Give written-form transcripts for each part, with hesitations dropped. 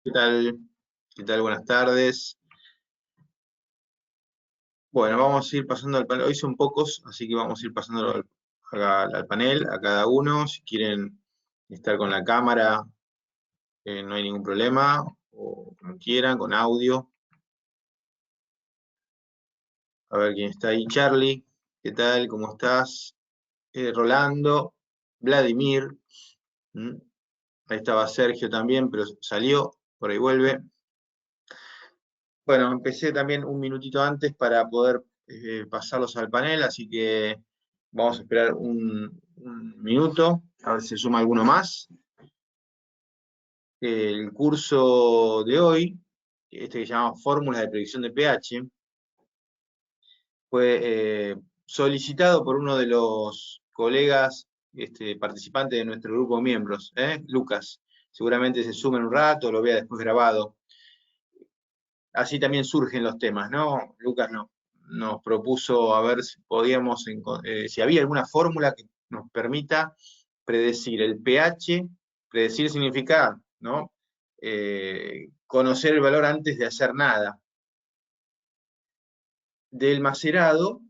¿Qué tal? ¿Qué tal? Buenas tardes. Bueno, vamos a ir pasando al panel. Hoy son pocos, así que vamos a ir pasando al panel, a cada uno. Si quieren estar con la cámara, no hay ningún problema, o como quieran, con audio. A ver quién está ahí. Charlie, ¿qué tal? ¿Cómo estás? Rolando, Vladimir. ¿Mm? Ahí estaba Sergio también, pero salió, por ahí vuelve. Bueno, empecé también un minutito antes para poder pasarlos al panel, así que vamos a esperar un minuto, a ver si se suma alguno más. El curso de hoy, este que llamamos Fórmulas de Predicción de pH, fue solicitado por uno de los colegas participantes de nuestro grupo de miembros, Lucas. Seguramente se suma en un rato, lo vea después grabado. Así también surgen los temas, ¿no? Lucas nos propuso a ver si podíamos, si había alguna fórmula que nos permita predecir el pH. Predecir significa, ¿no? Conocer el valor antes de hacer nada del macerado,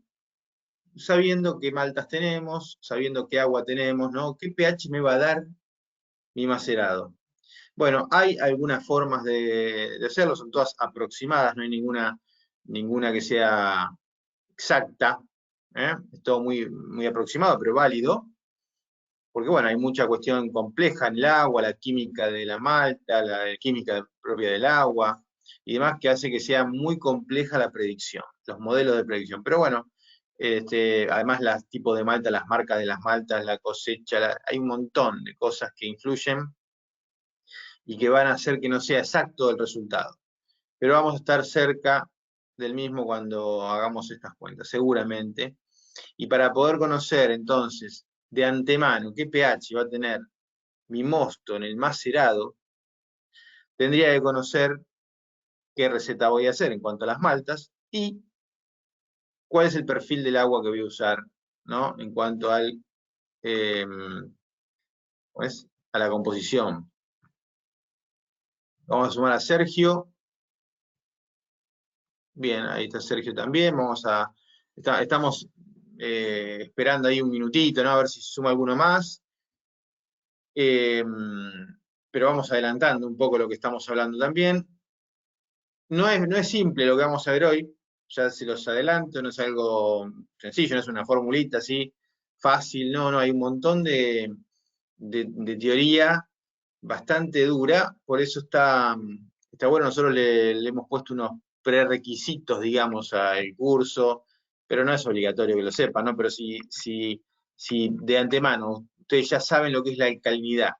sabiendo qué maltas tenemos, sabiendo qué agua tenemos, ¿no? ¿Qué pH me va a dar mi macerado? Bueno, hay algunas formas de hacerlo, son todas aproximadas, no hay ninguna que sea exacta, es todo muy, muy aproximado, pero válido, porque bueno, hay mucha cuestión compleja en el agua, la química de la malta, la química propia del agua y demás, que hace que sea muy compleja la predicción, los modelos de predicción. Pero bueno, además los tipos de malta, las marcas de las maltas, la cosecha, hay un montón de cosas que influyen y que van a hacer que no sea exacto el resultado. Pero vamos a estar cerca del mismo cuando hagamos estas cuentas, seguramente. Y para poder conocer entonces de antemano qué pH va a tener mi mosto en el macerado, tendría que conocer qué receta voy a hacer en cuanto a las maltas y cuál es el perfil del agua que voy a usar, ¿no? En cuanto eh, a la composición. Vamos a sumar a Sergio. Bien, ahí está Sergio también. Estamos esperando ahí un minutito, ¿no? A ver si se suma alguno más. Pero vamos adelantando un poco lo que estamos hablando también. No es simple lo que vamos a ver hoy, ya se los adelanto, no es algo sencillo, no es una formulita así fácil, no, hay un montón de teoría bastante dura, por eso está bueno, nosotros le hemos puesto unos prerequisitos, digamos, al curso, pero no es obligatorio que lo sepan, ¿no? Pero si de antemano ustedes ya saben lo que es la alcalinidad,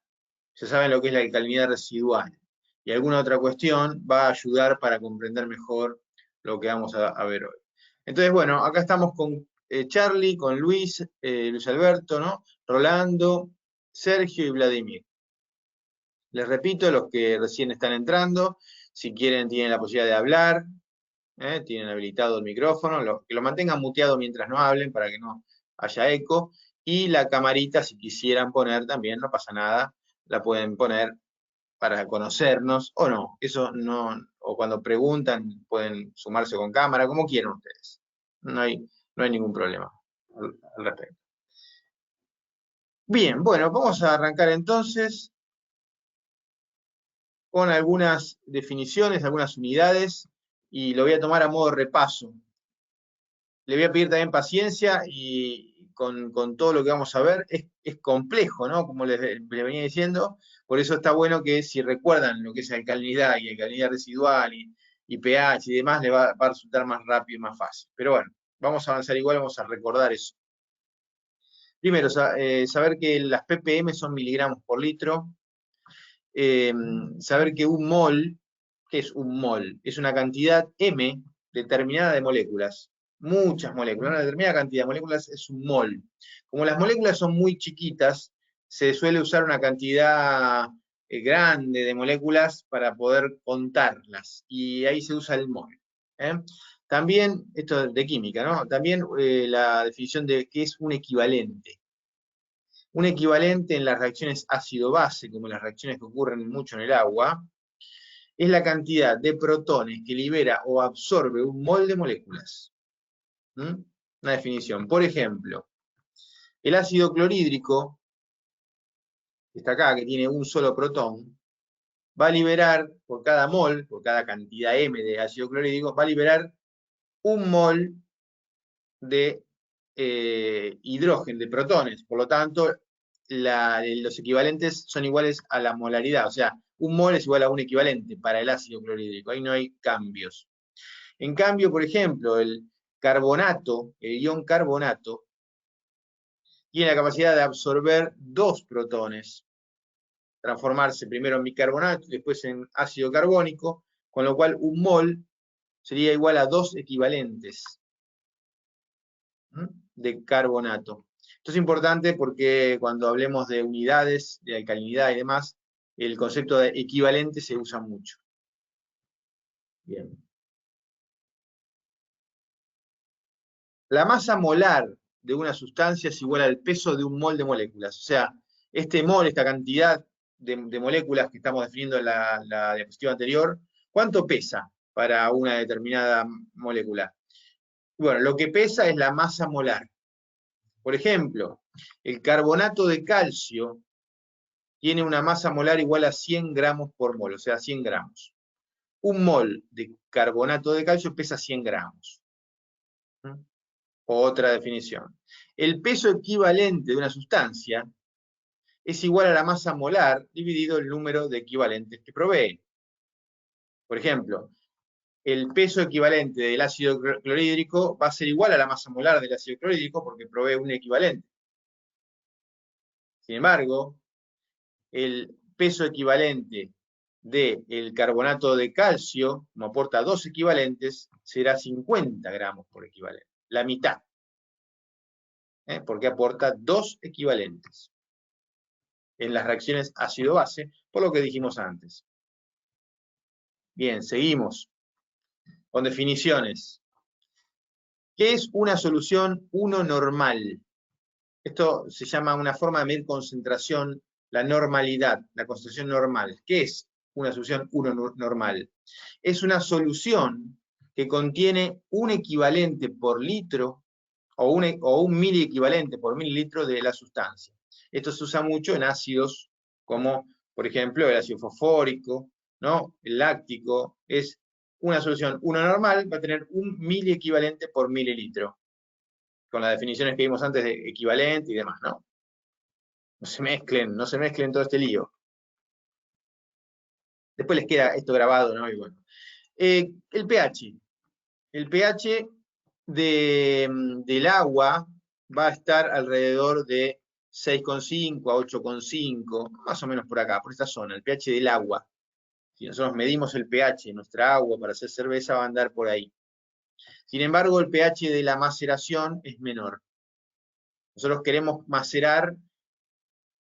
ya saben lo que es la alcalinidad residual, y alguna otra cuestión va a ayudar para comprender mejor lo que vamos a ver hoy. Entonces, bueno, acá estamos con Charlie, con Luis, Luis Alberto, ¿no? Rolando, Sergio y Vladimir. Les repito, los que recién están entrando, si quieren tienen la posibilidad de hablar, tienen habilitado el micrófono, que lo mantengan muteado mientras no hablen para que no haya eco, y la camarita, si quisieran poner también, no pasa nada, la pueden poner para conocernos o no. Eso no, o cuando preguntan pueden sumarse con cámara, como quieran ustedes. No hay ningún problema al respecto. Bien, bueno, vamos a arrancar entonces con algunas definiciones, algunas unidades, y lo voy a tomar a modo de repaso. Le voy a pedir también paciencia y con todo lo que vamos a ver, es complejo, ¿no? Como les venía diciendo, por eso está bueno que si recuerdan lo que es alcalinidad y alcalinidad residual y pH y demás, le va a resultar más rápido y más fácil. Pero bueno, vamos a avanzar igual, vamos a recordar eso. Primero, saber que las ppm son miligramos por litro, saber que un mol, ¿qué es un mol? Es una cantidad m determinada de moléculas, muchas moléculas, una determinada cantidad de moléculas es un mol. Como las moléculas son muy chiquitas, se suele usar una cantidad grande de moléculas para poder contarlas, y ahí se usa el mol. ¿eh? También, esto de química, ¿no? También la definición de qué es un equivalente. Un equivalente en las reacciones ácido-base, como las reacciones que ocurren mucho en el agua, es la cantidad de protones que libera o absorbe un mol de moléculas. Una definición. Por ejemplo, el ácido clorhídrico, que está acá, que tiene un solo protón, va a liberar por cada mol, por cada cantidad M de ácido clorhídrico, va a liberar un mol de hidrógeno, de protones. Por lo tanto, los equivalentes son iguales a la molaridad. O sea, un mol es igual a un equivalente para el ácido clorhídrico. Ahí no hay cambios. En cambio, por ejemplo, el carbonato, el ion carbonato, tiene la capacidad de absorber 2 protones, transformarse primero en bicarbonato y después en ácido carbónico, con lo cual un mol sería igual a 2 equivalentes de carbonato. Esto es importante porque cuando hablemos de unidades, de alcalinidad y demás, el concepto de equivalente se usa mucho. Bien. La masa molar de una sustancia es igual al peso de un mol de moléculas. O sea, este mol, esta cantidad de moléculas que estamos definiendo en la diapositiva anterior, ¿cuánto pesa para una determinada molécula? Bueno, lo que pesa es la masa molar. Por ejemplo, el carbonato de calcio tiene una masa molar igual a 100 gramos por mol, o sea, 100 gramos. Un mol de carbonato de calcio pesa 100 gramos. Otra definición. El peso equivalente de una sustancia es igual a la masa molar dividido el número de equivalentes que provee. Por ejemplo, el peso equivalente del ácido clorhídrico va a ser igual a la masa molar del ácido clorhídrico porque provee un equivalente. Sin embargo, el peso equivalente del carbonato de calcio, como aporta 2 equivalentes, será 50 gramos por equivalente, la mitad, porque aporta 2 equivalentes en las reacciones ácido-base, por lo que dijimos antes. Bien, seguimos con definiciones. ¿Qué es una solución 1 normal? Esto se llama una forma de medir concentración, la normalidad, la concentración normal. ¿Qué es una solución 1 normal? Es una solución que contiene un equivalente por litro o un miliequivalente por mililitro de la sustancia. Esto se usa mucho en ácidos como, por ejemplo, el ácido fosfórico, ¿no? El láctico. Es una solución 1 normal, va a tener un miliequivalente por mililitro, con las definiciones que vimos antes de equivalente y demás, ¿no? No se mezclen todo este lío. Después les queda esto grabado, ¿no? Y bueno. El pH. El pH del agua va a estar alrededor de 6,5 a 8,5, más o menos por acá, por esta zona, el pH del agua. Si nosotros medimos el pH de nuestra agua para hacer cerveza, va a andar por ahí. Sin embargo, el pH de la maceración es menor. Nosotros queremos macerar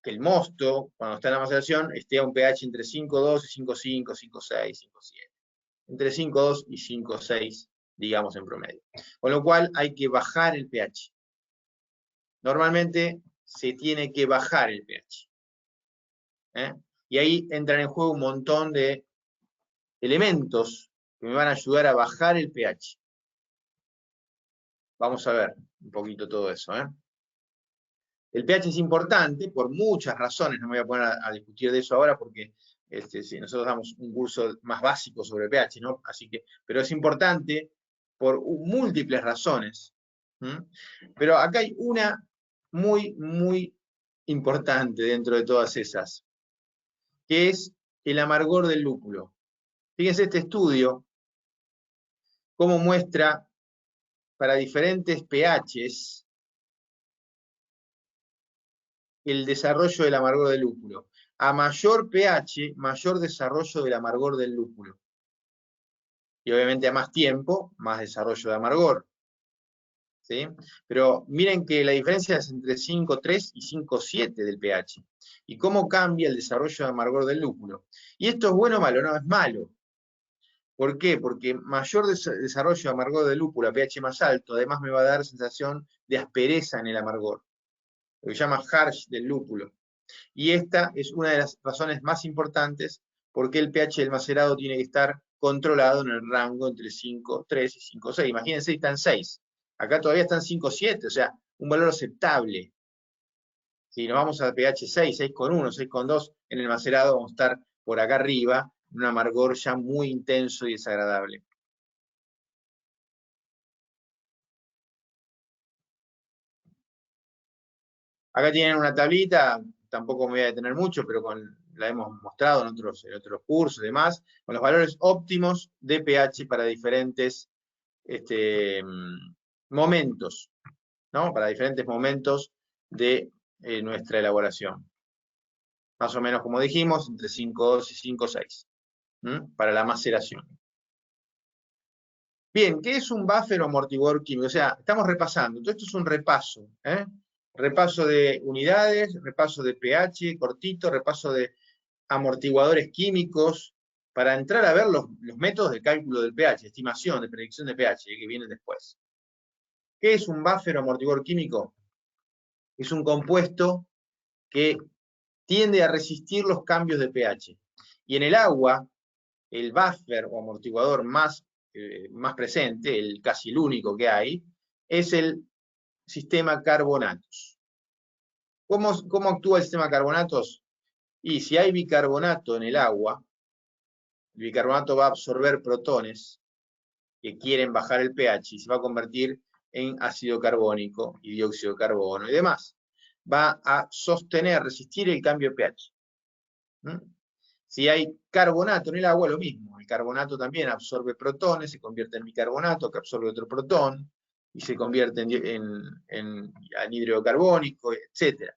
que el mosto, cuando está en la maceración, esté a un pH entre 5,2 y 5,5, 5,6, 5,7. Entre 5,2 y 5,6, digamos en promedio. Con lo cual hay que bajar el pH. Normalmente se tiene que bajar el pH. Y ahí entran en juego un montón de elementos que me van a ayudar a bajar el pH. Vamos a ver un poquito todo eso. El pH es importante por muchas razones, no me voy a poner a discutir de eso ahora porque si nosotros damos un curso más básico sobre pH, ¿no? Así que, pero es importante por múltiples razones. Pero acá hay una muy, muy importante dentro de todas esas, que es el amargor del lúpulo. Fíjense este estudio, cómo muestra para diferentes pHs el desarrollo del amargor del lúpulo. A mayor pH, mayor desarrollo del amargor del lúpulo. Y obviamente a más tiempo, más desarrollo de amargor. ¿Sí? Pero miren que la diferencia es entre 5,3 y 5,7 del pH. Y cómo cambia el desarrollo de amargor del lúpulo. ¿Y esto es bueno o malo? No, es malo. ¿Por qué? Porque mayor desarrollo de amargor del lúpulo a pH más alto, además me va a dar sensación de aspereza en el amargor. Lo que se llama harsh del lúpulo. Y esta es una de las razones más importantes porque el pH del macerado tiene que estar controlado en el rango entre 5,3 y 5,6. Imagínense, están 6. Acá todavía están 5,7, o sea, un valor aceptable. Si nos vamos a pH 6, 6,1, 6,2, en el macerado vamos a estar por acá arriba, un amargor ya muy intenso y desagradable. Acá tienen una tablita, tampoco me voy a detener mucho, pero la hemos mostrado en otros cursos y demás, con los valores óptimos de pH para diferentes momentos, ¿no? Para diferentes momentos de nuestra elaboración. Más o menos, como dijimos, entre 5,2 y 5,6 para la maceración. Bien, ¿qué es un buffer o amortiguador químico? O sea, estamos repasando. Todo esto es un repaso. Repaso de unidades, repaso de pH cortito, repaso de amortiguadores químicos, para entrar a ver los métodos de cálculo del pH, estimación, de predicción de pH, que vienen después. ¿Qué es un buffer o amortiguador químico? Es un compuesto que tiende a resistir los cambios de pH. Y en el agua, el buffer o amortiguador más presente, casi el único que hay, es el sistema carbonatos. ¿Cómo actúa el sistema carbonatos? Y si hay bicarbonato en el agua, el bicarbonato va a absorber protones que quieren bajar el pH y se va a convertir en ácido carbónico y dióxido de carbono y demás. Va a sostener, resistir el cambio de pH. Si hay carbonato en el agua, lo mismo. El carbonato también absorbe protones, se convierte en bicarbonato, que absorbe otro protón, y se convierte en anhídrido carbónico, etc.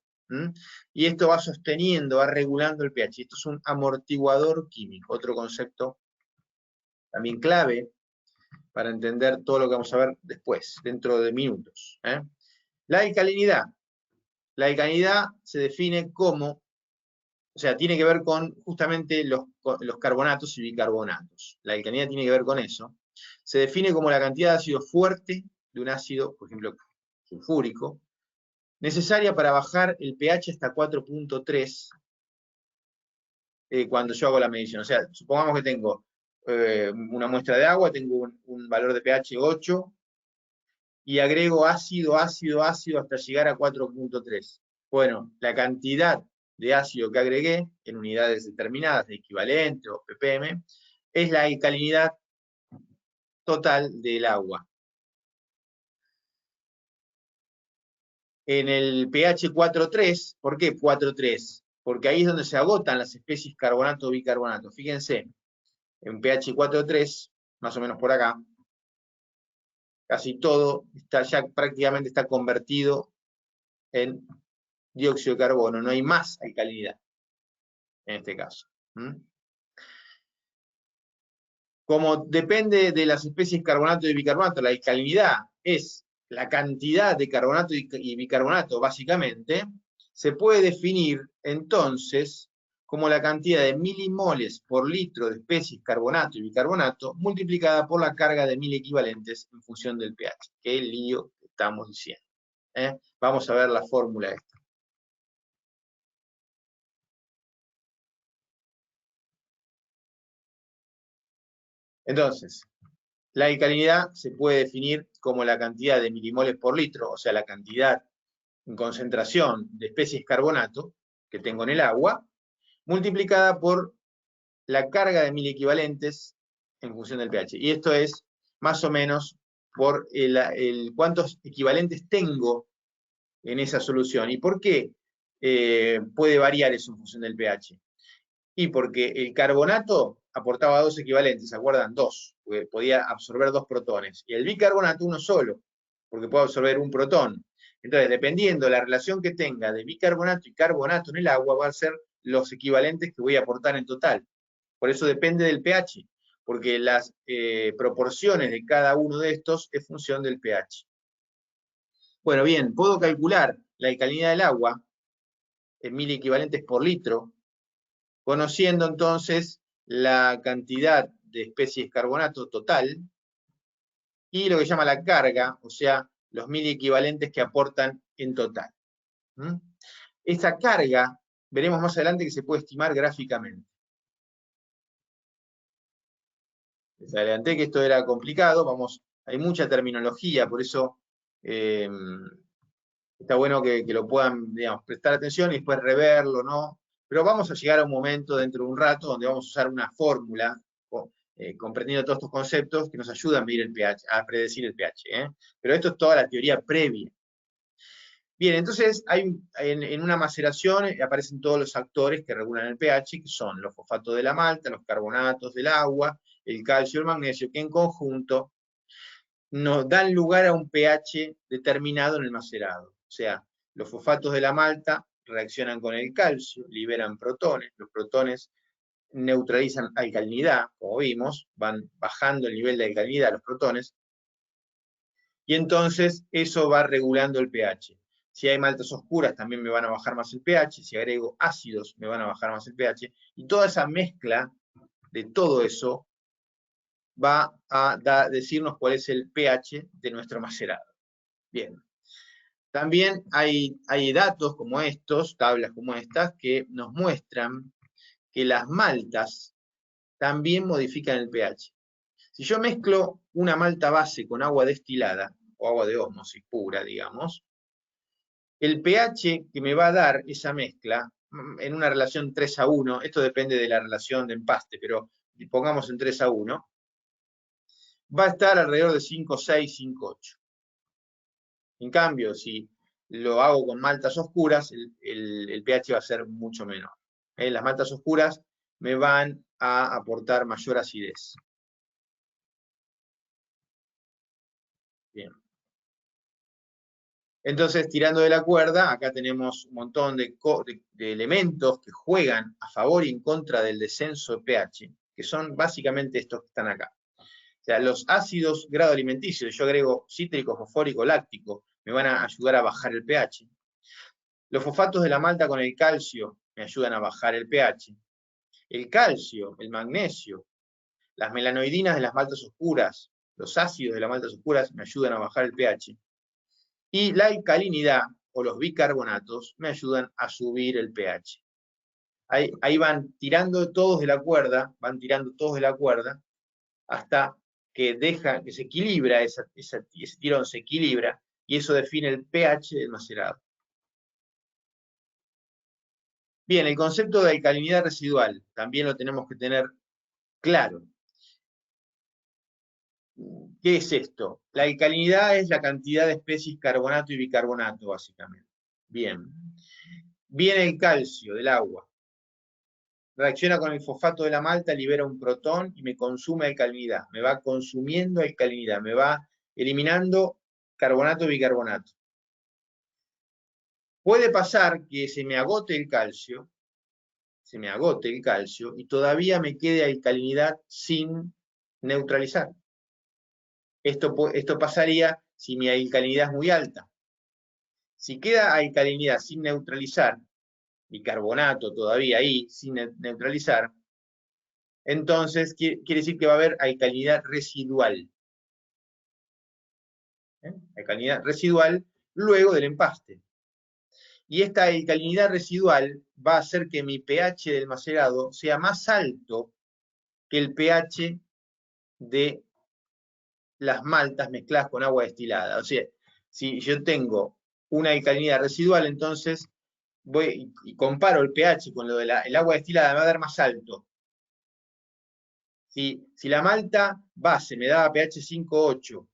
Y esto va sosteniendo, va regulando el pH. Esto es un amortiguador químico, otro concepto también clave para entender todo lo que vamos a ver después, dentro de minutos. La alcalinidad. La alcalinidad se define como, o sea, tiene que ver con justamente los carbonatos y bicarbonatos. La alcalinidad tiene que ver con eso. Se define como la cantidad de ácido fuerte de un ácido, por ejemplo, sulfúrico, necesaria para bajar el pH hasta 4,3 cuando yo hago la medición. O sea, supongamos que tengo una muestra de agua, tengo un valor de pH 8, y agrego ácido hasta llegar a 4,3. Bueno, la cantidad de ácido que agregué en unidades determinadas de equivalente o ppm es la alcalinidad total del agua. En el pH 4,3, ¿por qué 4,3? Porque ahí es donde se agotan las especies carbonato o bicarbonato. Fíjense, en pH 4,3, más o menos por acá, casi todo ya prácticamente está convertido en dióxido de carbono, no hay más alcalinidad en este caso. Como depende de las especies carbonato y bicarbonato, la alcalinidad es la cantidad de carbonato y bicarbonato, básicamente, se puede definir entonces como la cantidad de milimoles por litro de especies carbonato y bicarbonato multiplicada por la carga de 1000 equivalentes en función del pH. Qué lío estamos diciendo. Vamos a ver la fórmula esta. Entonces, la alcalinidad se puede definir como la cantidad de milimoles por litro, o sea, la cantidad en concentración de especies carbonato que tengo en el agua, multiplicada por la carga de 1000 equivalentes en función del pH. Y esto es más o menos por cuántos equivalentes tengo en esa solución. ¿Y por qué puede variar eso en función del pH? Y porque el carbonato aportaba 2 equivalentes, ¿se acuerdan? 2, porque podía absorber 2 protones. Y el bicarbonato uno solo, porque puede absorber un protón. Entonces, dependiendo de la relación que tenga de bicarbonato y carbonato en el agua, van a ser los equivalentes que voy a aportar en total. Por eso depende del pH, porque las proporciones de cada uno de estos es función del pH. Bueno, bien, puedo calcular la alcalinidad del agua en 1000 equivalentes por litro, conociendo entonces la cantidad de especies carbonato total y lo que se llama la carga, o sea, los 1000 equivalentes que aportan en total. Esta carga, veremos más adelante que se puede estimar gráficamente. Les adelanté que esto era complicado, hay mucha terminología, por eso está bueno que lo puedan, digamos, prestar atención y después reverlo, ¿no? Pero vamos a llegar a un momento dentro de un rato donde vamos a usar una fórmula, comprendiendo todos estos conceptos, que nos ayudan a medir el pH, a predecir el pH, ¿eh? Pero esto es toda la teoría previa. Bien, entonces en una maceración aparecen todos los actores que regulan el pH, que son los fosfatos de la malta, los carbonatos del agua, el calcio y el magnesio, que en conjunto nos dan lugar a un pH determinado en el macerado. O sea, los fosfatos de la malta reaccionan con el calcio, liberan protones, los protones neutralizan alcalinidad, como vimos, van bajando el nivel de alcalinidad los protones, y entonces eso va regulando el pH. Si hay maltas oscuras también me van a bajar más el pH, si agrego ácidos me van a bajar más el pH, y toda esa mezcla de todo eso va a decirnos cuál es el pH de nuestro macerado. Bien. También hay datos como estos, tablas como estas, que nos muestran que las maltas también modifican el pH. Si yo mezclo una malta base con agua destilada, o agua de ósmosis pura, digamos, el pH que me va a dar esa mezcla, en una relación 3:1, esto depende de la relación de empaste, pero pongamos en 3:1, va a estar alrededor de 5,6, 5,8. En cambio, si lo hago con maltas oscuras, el pH va a ser mucho menor. Las maltas oscuras me van a aportar mayor acidez. Bien. Entonces, tirando de la cuerda, acá tenemos un montón de elementos que juegan a favor y en contra del descenso de pH, que son básicamente estos que están acá. O sea, los ácidos grado alimenticio, yo agrego cítrico, fosfórico, láctico, me van a ayudar a bajar el pH. Los fosfatos de la malta con el calcio me ayudan a bajar el pH. El calcio, el magnesio, las melanoidinas de las maltas oscuras, los ácidos de las maltas oscuras me ayudan a bajar el pH. Y la alcalinidad o los bicarbonatos me ayudan a subir el pH. Ahí van tirando todos de la cuerda, hasta que que se equilibra, ese tirón se equilibra, y eso define el pH del macerado. Bien, el concepto de alcalinidad residual también lo tenemos que tener claro. ¿Qué es esto? La alcalinidad es la cantidad de especies carbonato y bicarbonato, básicamente. Bien. Viene el calcio del agua. Reacciona con el fosfato de la malta, libera un protón y me consume alcalinidad. Me va consumiendo alcalinidad, me va eliminando carbonato y bicarbonato. Puede pasar que se me agote el calcio, y todavía me quede alcalinidad sin neutralizar. Esto pasaría si mi alcalinidad es muy alta. Si queda alcalinidad sin neutralizar, bicarbonato todavía ahí, sin neutralizar, entonces quiere decir que va a haber alcalinidad residual. Alcalinidad residual luego del empaste. Y esta alcalinidad residual va a hacer que mi pH del macerado sea más alto que el pH de las maltas mezcladas con agua destilada. O sea, si yo tengo una alcalinidad residual, entonces voy y comparo el pH con lo del agua destilada, me va a dar más alto. Si la malta base me daba pH 5,8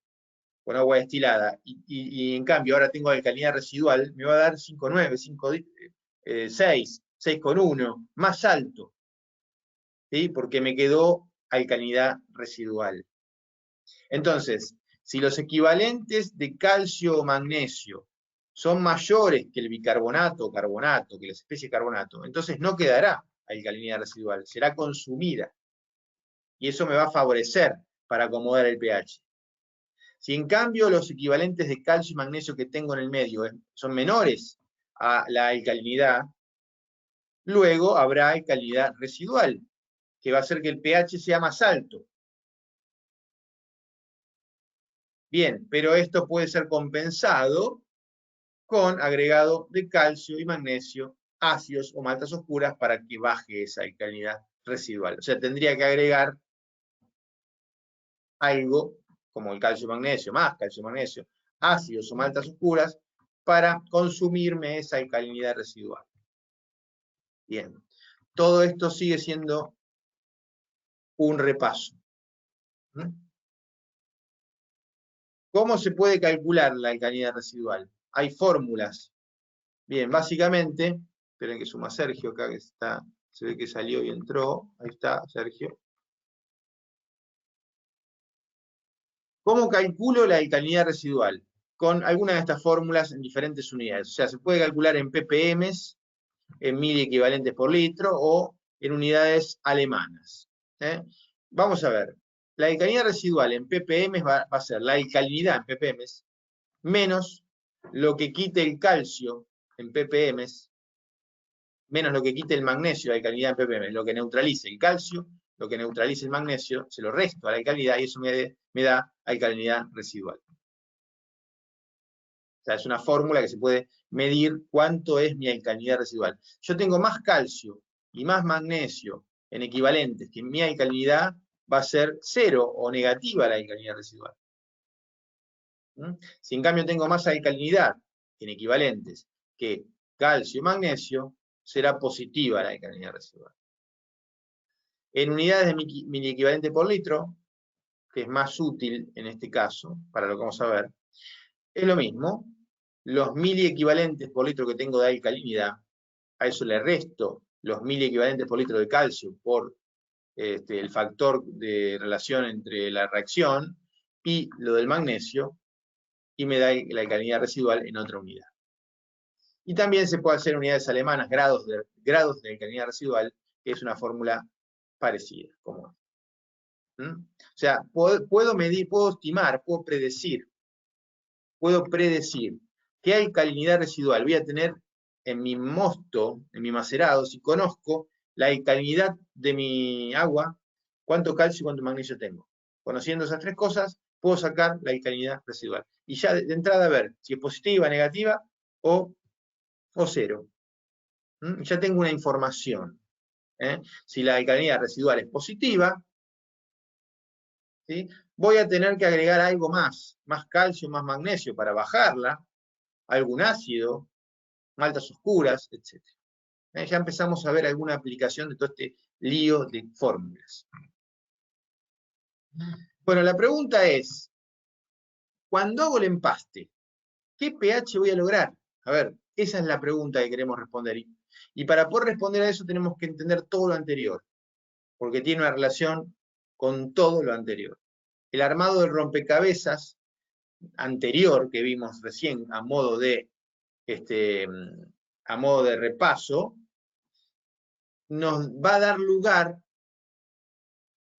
con agua destilada y en cambio ahora tengo alcalinidad residual, me va a dar 5,9, 5,6, 6,1, más alto, ¿sí? Porque me quedó alcalinidad residual. Entonces, si los equivalentes de calcio o magnesio son mayores que el bicarbonato o carbonato, que las especies de carbonato, entonces no quedará alcalinidad residual, será consumida. Y eso me va a favorecer para acomodar el pH. Si en cambio los equivalentes de calcio y magnesio que tengo en el medio son menores a la alcalinidad, luego habrá alcalinidad residual, que va a hacer que el pH sea más alto. Bien, pero esto puede ser compensado con agregado de calcio y magnesio, ácidos o maltas oscuras para que baje esa alcalinidad residual. O sea, tendría que agregar algo como el calcio magnesio, más calcio magnesio, ácidos o maltas oscuras, para consumirme esa alcalinidad residual. Bien, todo esto sigue siendo un repaso. ¿Cómo se puede calcular la alcalinidad residual? Hay fórmulas. Bien, básicamente, esperen que suma Sergio acá, que está, se ve que salió y entró. Ahí está, Sergio. ¿Cómo calculo la alcalinidad residual? Con alguna de estas fórmulas en diferentes unidades. O sea, se puede calcular en ppm, en miliequivalentes por litro o en unidades alemanas. Vamos a ver. La alcalinidad residual en ppm va a ser la alcalinidad en ppm menos lo que quite el calcio en ppm menos lo que quite el magnesio de alcalinidad en ppm, lo que neutralice el calcio, lo que neutralice el magnesio, se lo resto a la alcalinidad y eso me da alcalinidad residual. O sea, es una fórmula que se puede medir cuánto es mi alcalinidad residual. Yo tengo más calcio y más magnesio en equivalentes que mi alcalinidad va a ser 0 o negativa la alcalinidad residual. Si en cambio tengo más alcalinidad en equivalentes que calcio y magnesio, será positiva la alcalinidad residual. En unidades de miliequivalente por litro, que es más útil en este caso, para lo que vamos a ver, es lo mismo. Los miliequivalentes por litro que tengo de alcalinidad, a eso le resto los miliequivalentes por litro de calcio por el factor de relación entre la reacción y lo del magnesio, y me da la alcalinidad residual en otra unidad. Y también se puede hacer unidades alemanas, grados de alcalinidad residual, que es una fórmula parecida. Como o sea, puedo medir, puedo estimar, puedo predecir qué alcalinidad residual voy a tener en mi mosto, en mi macerado, si conozco la alcalinidad de mi agua, cuánto calcio y cuánto magnesio tengo. Conociendo esas tres cosas, puedo sacar la alcalinidad residual. Y ya de entrada ver si es positiva, negativa o 0. Ya tengo una información. Si la alcalinidad residual es positiva, ¿sí? Voy a tener que agregar algo más calcio, más magnesio para bajarla, algún ácido, maltas oscuras, etc. Ya empezamos a ver alguna aplicación de todo este lío de fórmulas. Bueno, la pregunta es, cuando hago el empaste, ¿qué pH voy a lograr? A ver, esa es la pregunta que queremos responder. Y para poder responder a eso tenemos que entender todo lo anterior, porque tiene una relación con todo lo anterior. El armado del rompecabezas anterior que vimos recién a modo de repaso, nos va a dar lugar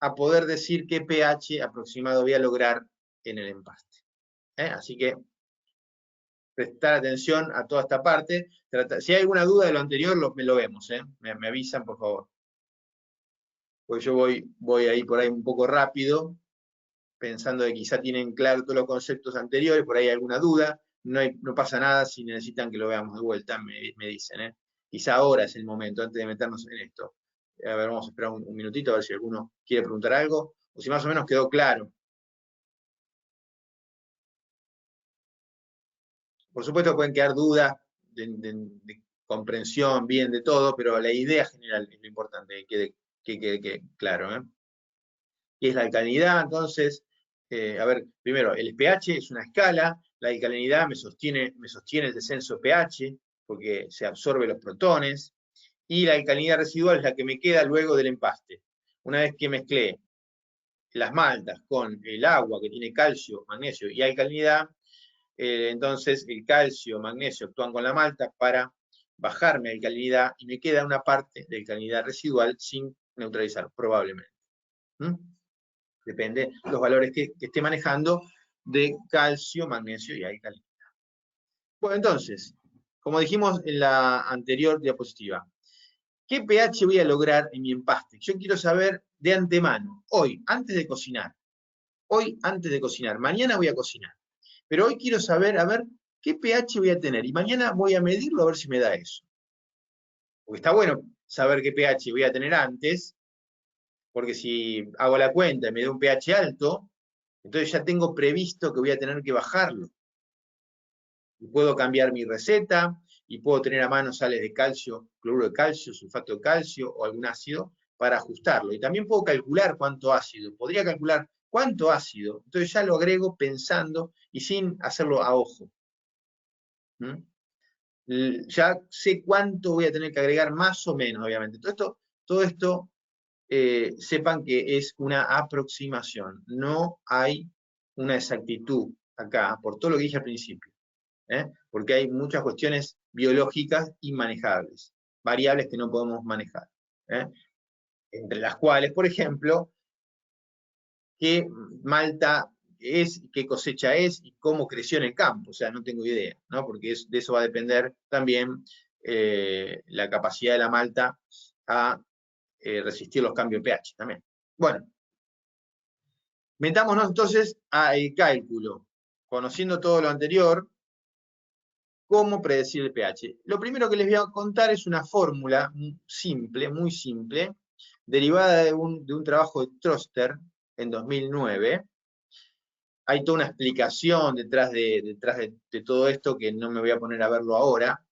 a poder decir qué pH aproximado voy a lograr en el empaste. Así que prestar atención a toda esta parte. Si hay alguna duda de lo anterior, me lo vemos. Me avisan, por favor. Pues yo voy ahí por ahí un poco rápido, pensando que quizá tienen claro todos los conceptos anteriores, por ahí hay alguna duda. No pasa nada si necesitan que lo veamos de vuelta, me dicen. Quizá ahora es el momento, antes de meternos en esto. A ver, vamos a esperar un minutito a ver si alguno quiere preguntar algo, o si más o menos quedó claro. Por supuesto pueden quedar dudas de comprensión, bien, de todo, pero la idea general es lo importante, que quede claro. ¿Qué es la alcalinidad? Entonces, a ver, primero, el pH es una escala, la alcalinidad me sostiene el descenso pH, porque se absorbe los protones, y la alcalinidad residual es la que me queda luego del empaste. Una vez que mezclé las maltas con el agua que tiene calcio, magnesio y alcalinidad, entonces el calcio, magnesio actúan con la malta para bajar mi alcalinidad y me queda una parte de alcalinidad residual sin neutralizar, probablemente. Depende de los valores que esté manejando de calcio, magnesio y alcalinidad. Bueno, entonces, como dijimos en la anterior diapositiva, ¿qué pH voy a lograr en mi empaste? Yo quiero saber de antemano, hoy, antes de cocinar. Mañana voy a cocinar. Pero hoy quiero saber, a ver, qué pH voy a tener. Y mañana voy a medirlo a ver si me da eso. Porque está bueno saber qué pH voy a tener antes, porque si hago la cuenta y me da un pH alto, Entonces ya tengo previsto que voy a tener que bajarlo. Y puedo cambiar mi receta, y puedo tener a mano sales de calcio, cloruro de calcio, sulfato de calcio o algún ácido para ajustarlo. Y también puedo calcular cuánto ácido. Podría calcular cuánto ácido. Entonces ya lo agrego pensando y sin hacerlo a ojo. Ya sé cuánto voy a tener que agregar más o menos, obviamente. Todo esto sepan que es una aproximación. No hay una exactitud acá, por todo lo que dije al principio. Porque hay muchas cuestiones biológicas inmanejables, variables que no podemos manejar. Entre las cuales, por ejemplo, qué malta es, qué cosecha es y cómo creció en el campo. O sea, no tengo idea, ¿no? Porque de eso va a depender también la capacidad de la malta a resistir los cambios de pH también. Bueno, metámonos entonces al cálculo. Conociendo todo lo anterior, ¿cómo predecir el pH? Lo primero que les voy a contar es una fórmula simple, muy simple, derivada de un trabajo de Troster en 2009. Hay toda una explicación detrás de todo esto que no me voy a poner a verlo ahora,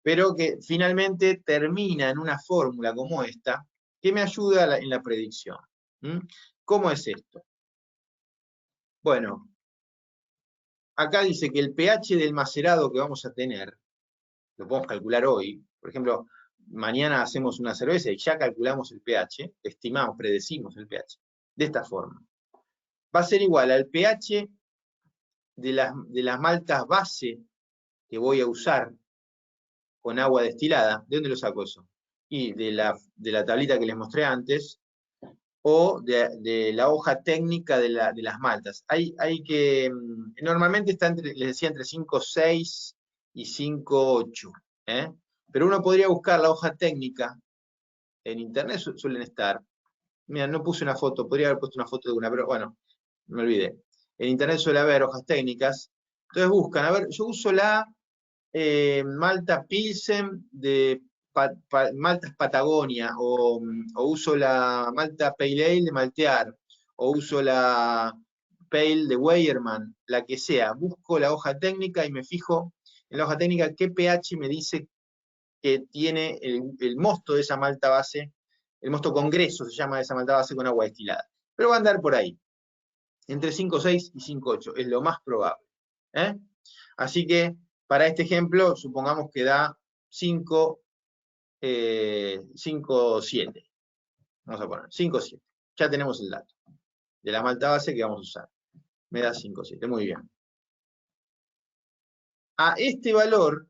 pero que finalmente termina en una fórmula como esta que me ayuda en la predicción. ¿Cómo es esto? Bueno, acá dice que el pH del macerado que vamos a tener, lo podemos calcular hoy, por ejemplo, mañana hacemos una cerveza y ya calculamos el pH, estimamos, predecimos el pH, de esta forma. Va a ser igual al pH de las maltas base que voy a usar con agua destilada. ¿De dónde lo saco eso? Y de la tablita que les mostré antes, o de la hoja técnica de las maltas. Hay que, normalmente está les decía, entre 5,6 y 5,8. Pero uno podría buscar la hoja técnica, en internet suelen estar. Mira, no puse una foto, podría haber puesto una foto de una, pero bueno, me olvidé. En internet suele haber hojas técnicas. Entonces buscan, a ver, yo uso la Malta Pilsen de Maltas Patagonia, o uso la Malta Pale Ale de Maltear, o uso la Pale de Weyermann, la que sea. Busco la hoja técnica y me fijo en la hoja técnica qué pH me dice que tiene el mosto de esa malta base, el mosto congreso se llama esa malta base con agua destilada. Pero va a andar por ahí, entre 5,6 y 5,8, es lo más probable. Así que, para este ejemplo, supongamos que da 5,7. Vamos a poner 5,7. Ya tenemos el dato de la malta base que vamos a usar. Me da 5,7, muy bien. A este valor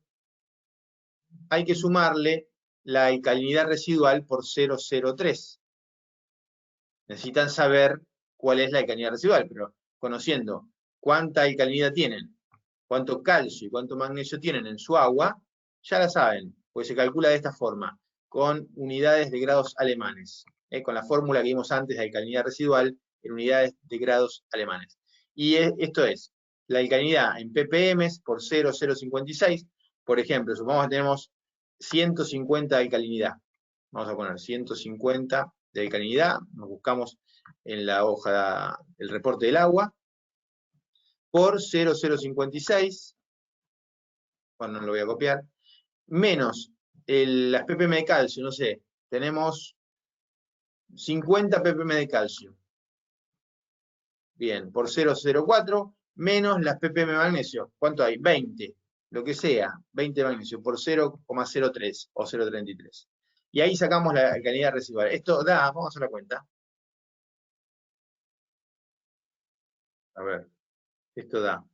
hay que sumarle la alcalinidad residual por 0,03. Necesitan saber cuál es la alcalinidad residual, pero conociendo cuánta alcalinidad tienen, cuánto calcio y cuánto magnesio tienen en su agua, ya la saben, pues se calcula de esta forma, con unidades de grados alemanes, con la fórmula que vimos antes de alcalinidad residual en unidades de grados alemanes. Y esto es la alcalinidad en ppm por 0,056. Por ejemplo, supongamos que tenemos 150 de alcalinidad. Vamos a poner 150 de alcalinidad, nos buscamos en la hoja el reporte del agua, por 0,056, bueno, no lo voy a copiar, menos las ppm de calcio, no sé, tenemos 50 ppm de calcio. Bien, por 0,04, menos las ppm de magnesio. ¿Cuánto hay? 20, lo que sea, 20 de magnesio, por 0,03 o 0,33. Y ahí sacamos la alcalinidad residual. Esto da, vamos a hacer la cuenta. A ver, esto da.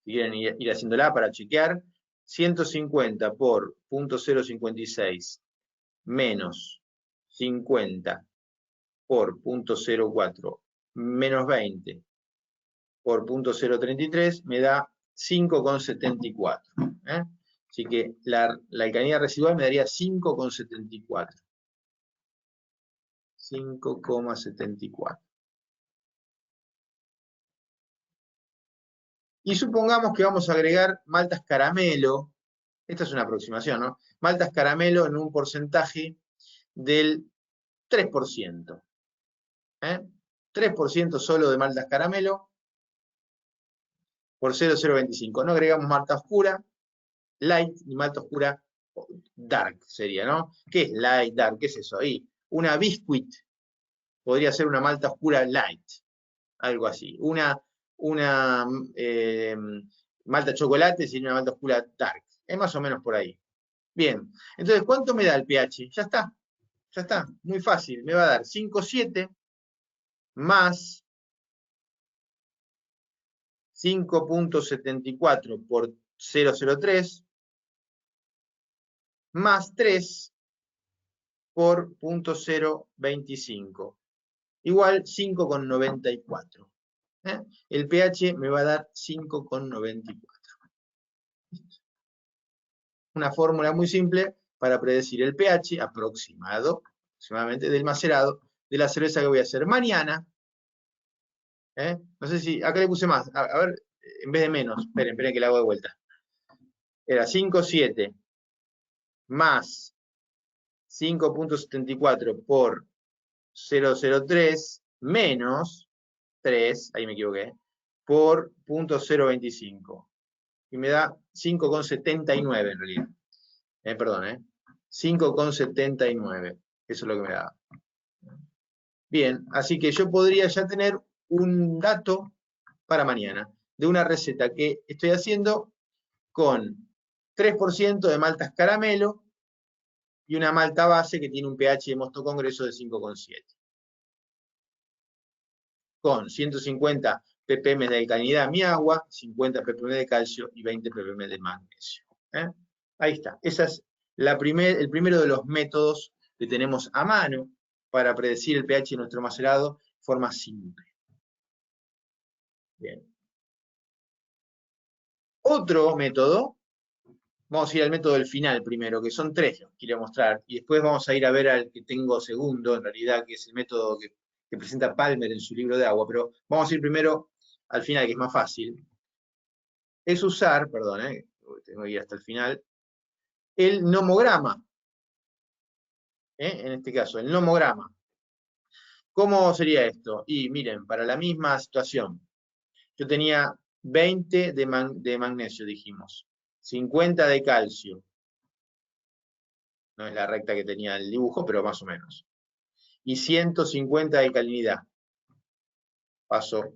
Si quieren ir haciéndola para chequear, 150 por 0,056 menos 50 por 0,04 menos 20 por 0,033 me da 5,74. Así que la alcalinidad residual me daría 5,74. 5,74. Y supongamos que vamos a agregar maltas caramelo. Esta es una aproximación, ¿no? Maltas caramelo en un porcentaje del 3%. 3% solo de maltas caramelo por 0,025. No agregamos malta oscura, light y malta oscura dark sería, ¿no? ¿Qué es light, dark? ¿Qué es eso? Ahí, una biscuit podría ser una malta oscura light, algo así. Una malta chocolate sería una malta oscura dark. Es más o menos por ahí. Bien, entonces, ¿cuánto me da el pH? Ya está, muy fácil. Me va a dar 5,7 más 5,74 por 0,03 más 3 por 0,025 igual 5,94. El pH me va a dar 5,94. Una fórmula muy simple para predecir el pH aproximadamente del macerado de la cerveza que voy a hacer mañana. No sé si, acá le puse más, a ver, en vez de menos, esperen que la hago de vuelta. Era 5,7 más 5,74 por 0,03 menos 3, ahí me equivoqué, por 0,025. Y me da 5,79 en realidad. Perdón, 5,79. Eso es lo que me da. Bien, así que yo podría ya tener un dato para mañana de una receta que estoy haciendo con 3% de maltas caramelo y una malta base que tiene un pH de Mosto Congreso de 5,7. Con 150 ppm de alcalinidad en mi agua, 50 ppm de calcio y 20 ppm de magnesio. Ahí está. Ese es el primero de los métodos que tenemos a mano para predecir el pH de nuestro macerado de forma simple. Bien. Otro método, vamos a ir al método del final primero, que son 3 los que quiero mostrar, y después vamos a ir a ver al que tengo segundo, en realidad, que es el método que presenta Palmer en su libro de agua, pero vamos a ir primero al final, que es más fácil. Es usar, perdón, tengo que ir hasta el final, el nomograma. En este caso, el nomograma. ¿Cómo sería esto? Y miren, para la misma situación, yo tenía 20 de magnesio, dijimos, 50 de calcio, no es la recta que tenía el dibujo, pero más o menos, y 150 de alcalinidad. Paso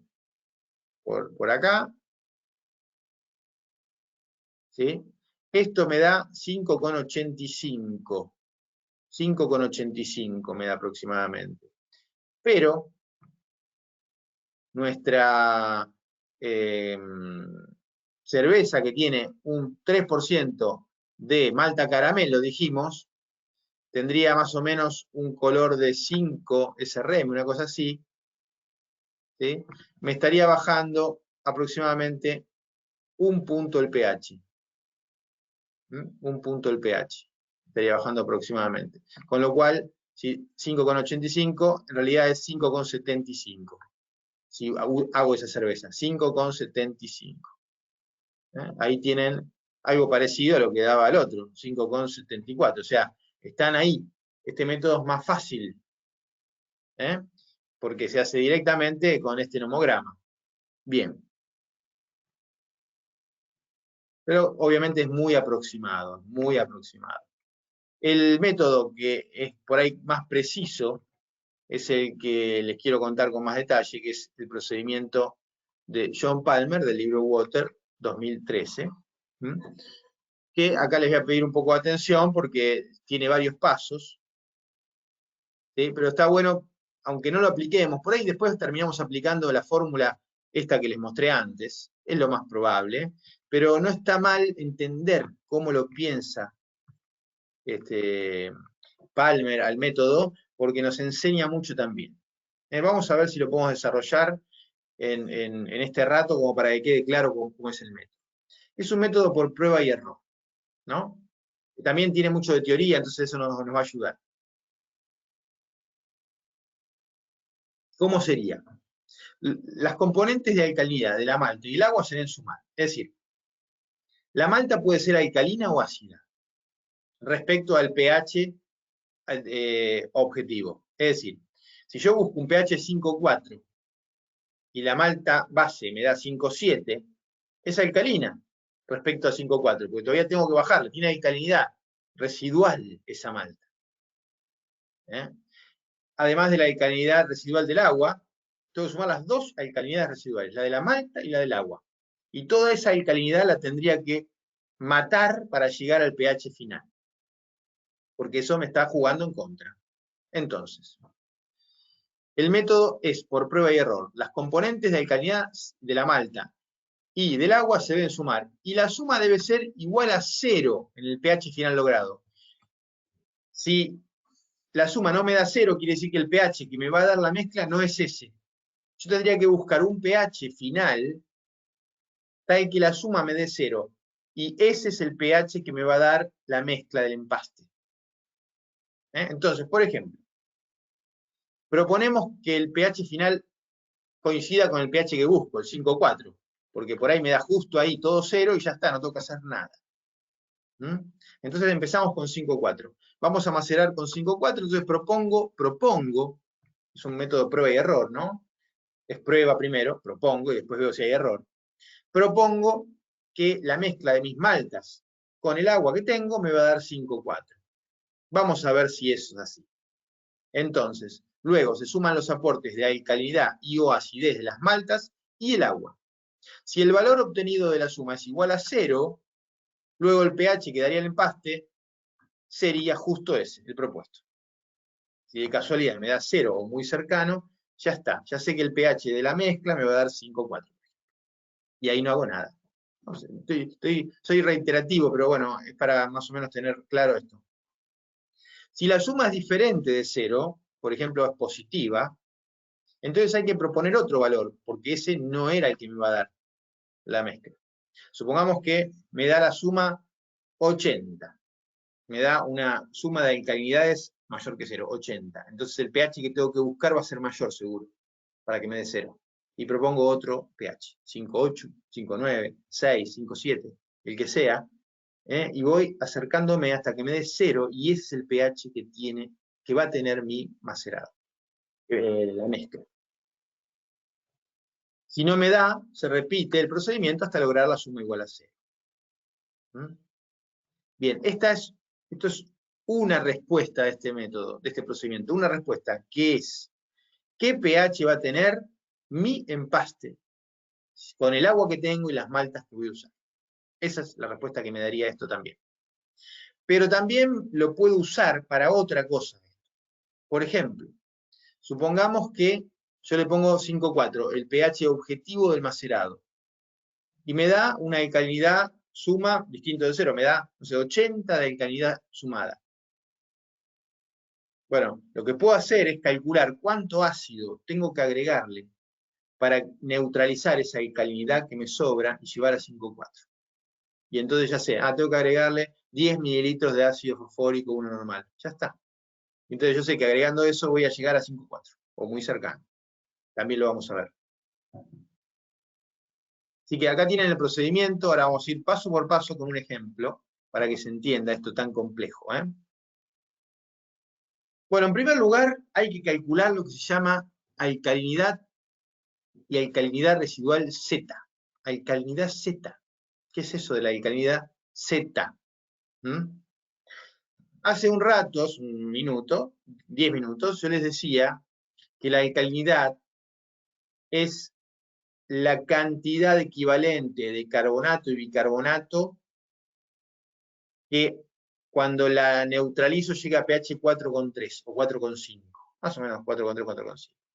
por acá, ¿sí? Esto me da 5,85. 5,85 me da aproximadamente. Pero nuestra cerveza, que tiene un 3% de malta caramelo, dijimos, tendría más o menos un color de 5 SRM, una cosa así, ¿sí? Me estaría bajando aproximadamente un punto el pH. Un punto el pH. Estaría bajando aproximadamente. Con lo cual, si 5,85 en realidad es 5,75. Si hago esa cerveza, 5,75. Ahí tienen algo parecido a lo que daba el otro, 5,74. O sea, están ahí. Este método es más fácil, porque se hace directamente con este nomograma. Bien. Pero obviamente es muy aproximado, muy aproximado. El método que es por ahí más preciso es el que les quiero contar con más detalle, que es el procedimiento de John Palmer del libro Water 2013, que acá les voy a pedir un poco de atención porque tiene varios pasos, ¿sí? Pero está bueno, aunque no lo apliquemos, por ahí después terminamos aplicando la fórmula esta que les mostré antes, es lo más probable, pero no está mal entender cómo lo piensa Palmer al método, porque nos enseña mucho también. Vamos a ver si lo podemos desarrollar en este rato como para que quede claro cómo es el método. Es un método por prueba y error, ¿no? También tiene mucho de teoría, entonces eso nos va a ayudar. ¿Cómo sería? Las componentes de alcalinidad de la malta y el agua se deben sumar. Es decir, la malta puede ser alcalina o ácida respecto al pH objetivo. Es decir, Si yo busco un pH 5,4 y la malta base me da 5,7, es alcalina respecto a 5,4, porque todavía tengo que bajarla, tiene alcalinidad residual esa malta. Además de la alcalinidad residual del agua, tengo que sumar las dos alcalinidades residuales, la de la malta y la del agua. Y toda esa alcalinidad la tendría que matar para llegar al pH final, porque eso me está jugando en contra. Entonces, el método es por prueba y error. Las componentes de alcalinidad de la malta y del agua se deben sumar, y la suma debe ser igual a 0 en el pH final logrado. Si la suma no me da 0, quiere decir que el pH que me va a dar la mezcla no es ese. Yo tendría que buscar un pH final tal que la suma me dé 0, y ese es el pH que me va a dar la mezcla del empaste. Entonces, por ejemplo, proponemos que el pH final coincida con el pH que busco, el 5,4, porque por ahí me da justo ahí todo 0 y ya está, no tengo que hacer nada. Entonces empezamos con 5,4. Vamos a macerar con 5,4, entonces propongo, es un método de prueba y error, ¿no? Es prueba primero, propongo y después veo si hay error. Propongo que la mezcla de mis maltas con el agua que tengo me va a dar 5,4. Vamos a ver si eso es así. Entonces, luego se suman los aportes de alcalinidad y o acidez de las maltas y el agua. Si el valor obtenido de la suma es igual a 0, luego el pH que daría el empaste sería justo ese, el propuesto. Si de casualidad me da 0 o muy cercano, ya está. Ya sé que el pH de la mezcla me va a dar 5,4. Y ahí no hago nada. No sé, soy reiterativo, pero bueno, es para más o menos tener claro esto. Si la suma es diferente de 0, por ejemplo, es positiva, entonces hay que proponer otro valor, porque ese no era el que me va a dar la mezcla. Supongamos que me da la suma 80. Me da una suma de alcalinidades mayor que 0, 80. Entonces el pH que tengo que buscar va a ser mayor seguro, para que me dé 0. Y propongo otro pH, 5,8, 5,9, 6, 5,7, el que sea, y voy acercándome hasta que me dé 0, y ese es el pH que va a tener mi macerado, la mezcla. Si no me da, se repite el procedimiento hasta lograr la suma igual a 0. Bien, esto es una respuesta de este método, de este procedimiento. Una respuesta que es, ¿qué pH va a tener mi empaste con el agua que tengo y las maltas que voy a usar? Esa es la respuesta que me daría esto también. Pero también lo puedo usar para otra cosa. Por ejemplo, supongamos que yo le pongo 5,4, el pH objetivo del macerado, y me da una alcalinidad suma distinto de 0, me da, no sé, 80 de alcalinidad sumada. Bueno, lo que puedo hacer es calcular cuánto ácido tengo que agregarle para neutralizar esa alcalinidad que me sobra y llevar a 5,4. Y entonces ya sé, tengo que agregarle 10 mililitros de ácido fosfórico, uno normal. Ya está. Entonces yo sé que agregando eso voy a llegar a 5,4, o muy cercano. También lo vamos a ver. Así que acá tienen el procedimiento, ahora vamos a ir paso por paso con un ejemplo, para que se entienda esto tan complejo. Bueno, en primer lugar, hay que calcular lo que se llama alcalinidad y alcalinidad residual Z. Alcalinidad Z. ¿Qué es eso de la alcalinidad Z? Hace un rato, un minuto, 10 minutos, yo les decía que la alcalinidad es la cantidad equivalente de carbonato y bicarbonato que cuando la neutralizo llega a pH 4,3 o 4,5. Más o menos 4,3,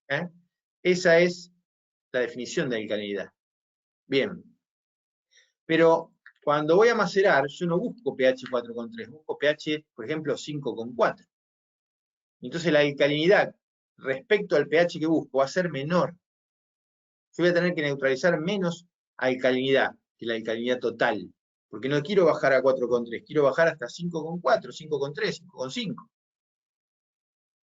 4,5. Esa es la definición de alcalinidad. Bien. Pero cuando voy a macerar, yo no busco pH 4,3, busco pH, por ejemplo, 5,4. Entonces la alcalinidad respecto al pH que busco va a ser menor. Yo voy a tener que neutralizar menos alcalinidad que la alcalinidad total, porque no quiero bajar a 4,3, quiero bajar hasta 5,4, 5,3, 5,5.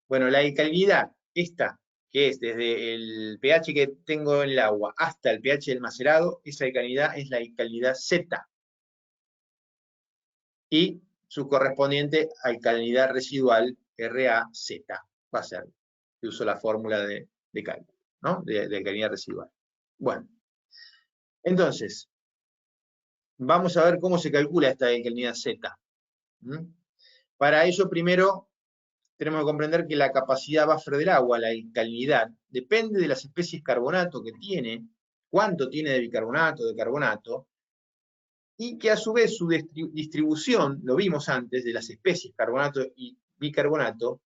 Bueno, la alcalinidad, esta, que es desde el pH que tengo en el agua hasta el pH del macerado, esa alcalinidad es la alcalinidad Z. Y su correspondiente alcalinidad residual, RaZ, va a ser que uso la fórmula de cálculo, ¿no? De alcalinidad residual. Bueno, entonces, vamos a ver cómo se calcula esta alcalinidad Z. Para ello, primero, tenemos que comprender que la capacidad buffer del agua, la alcalinidad, depende de las especies carbonato que tiene, cuánto tiene de bicarbonato, de carbonato, y que a su vez su distribución, lo vimos antes, de las especies carbonato y bicarbonato,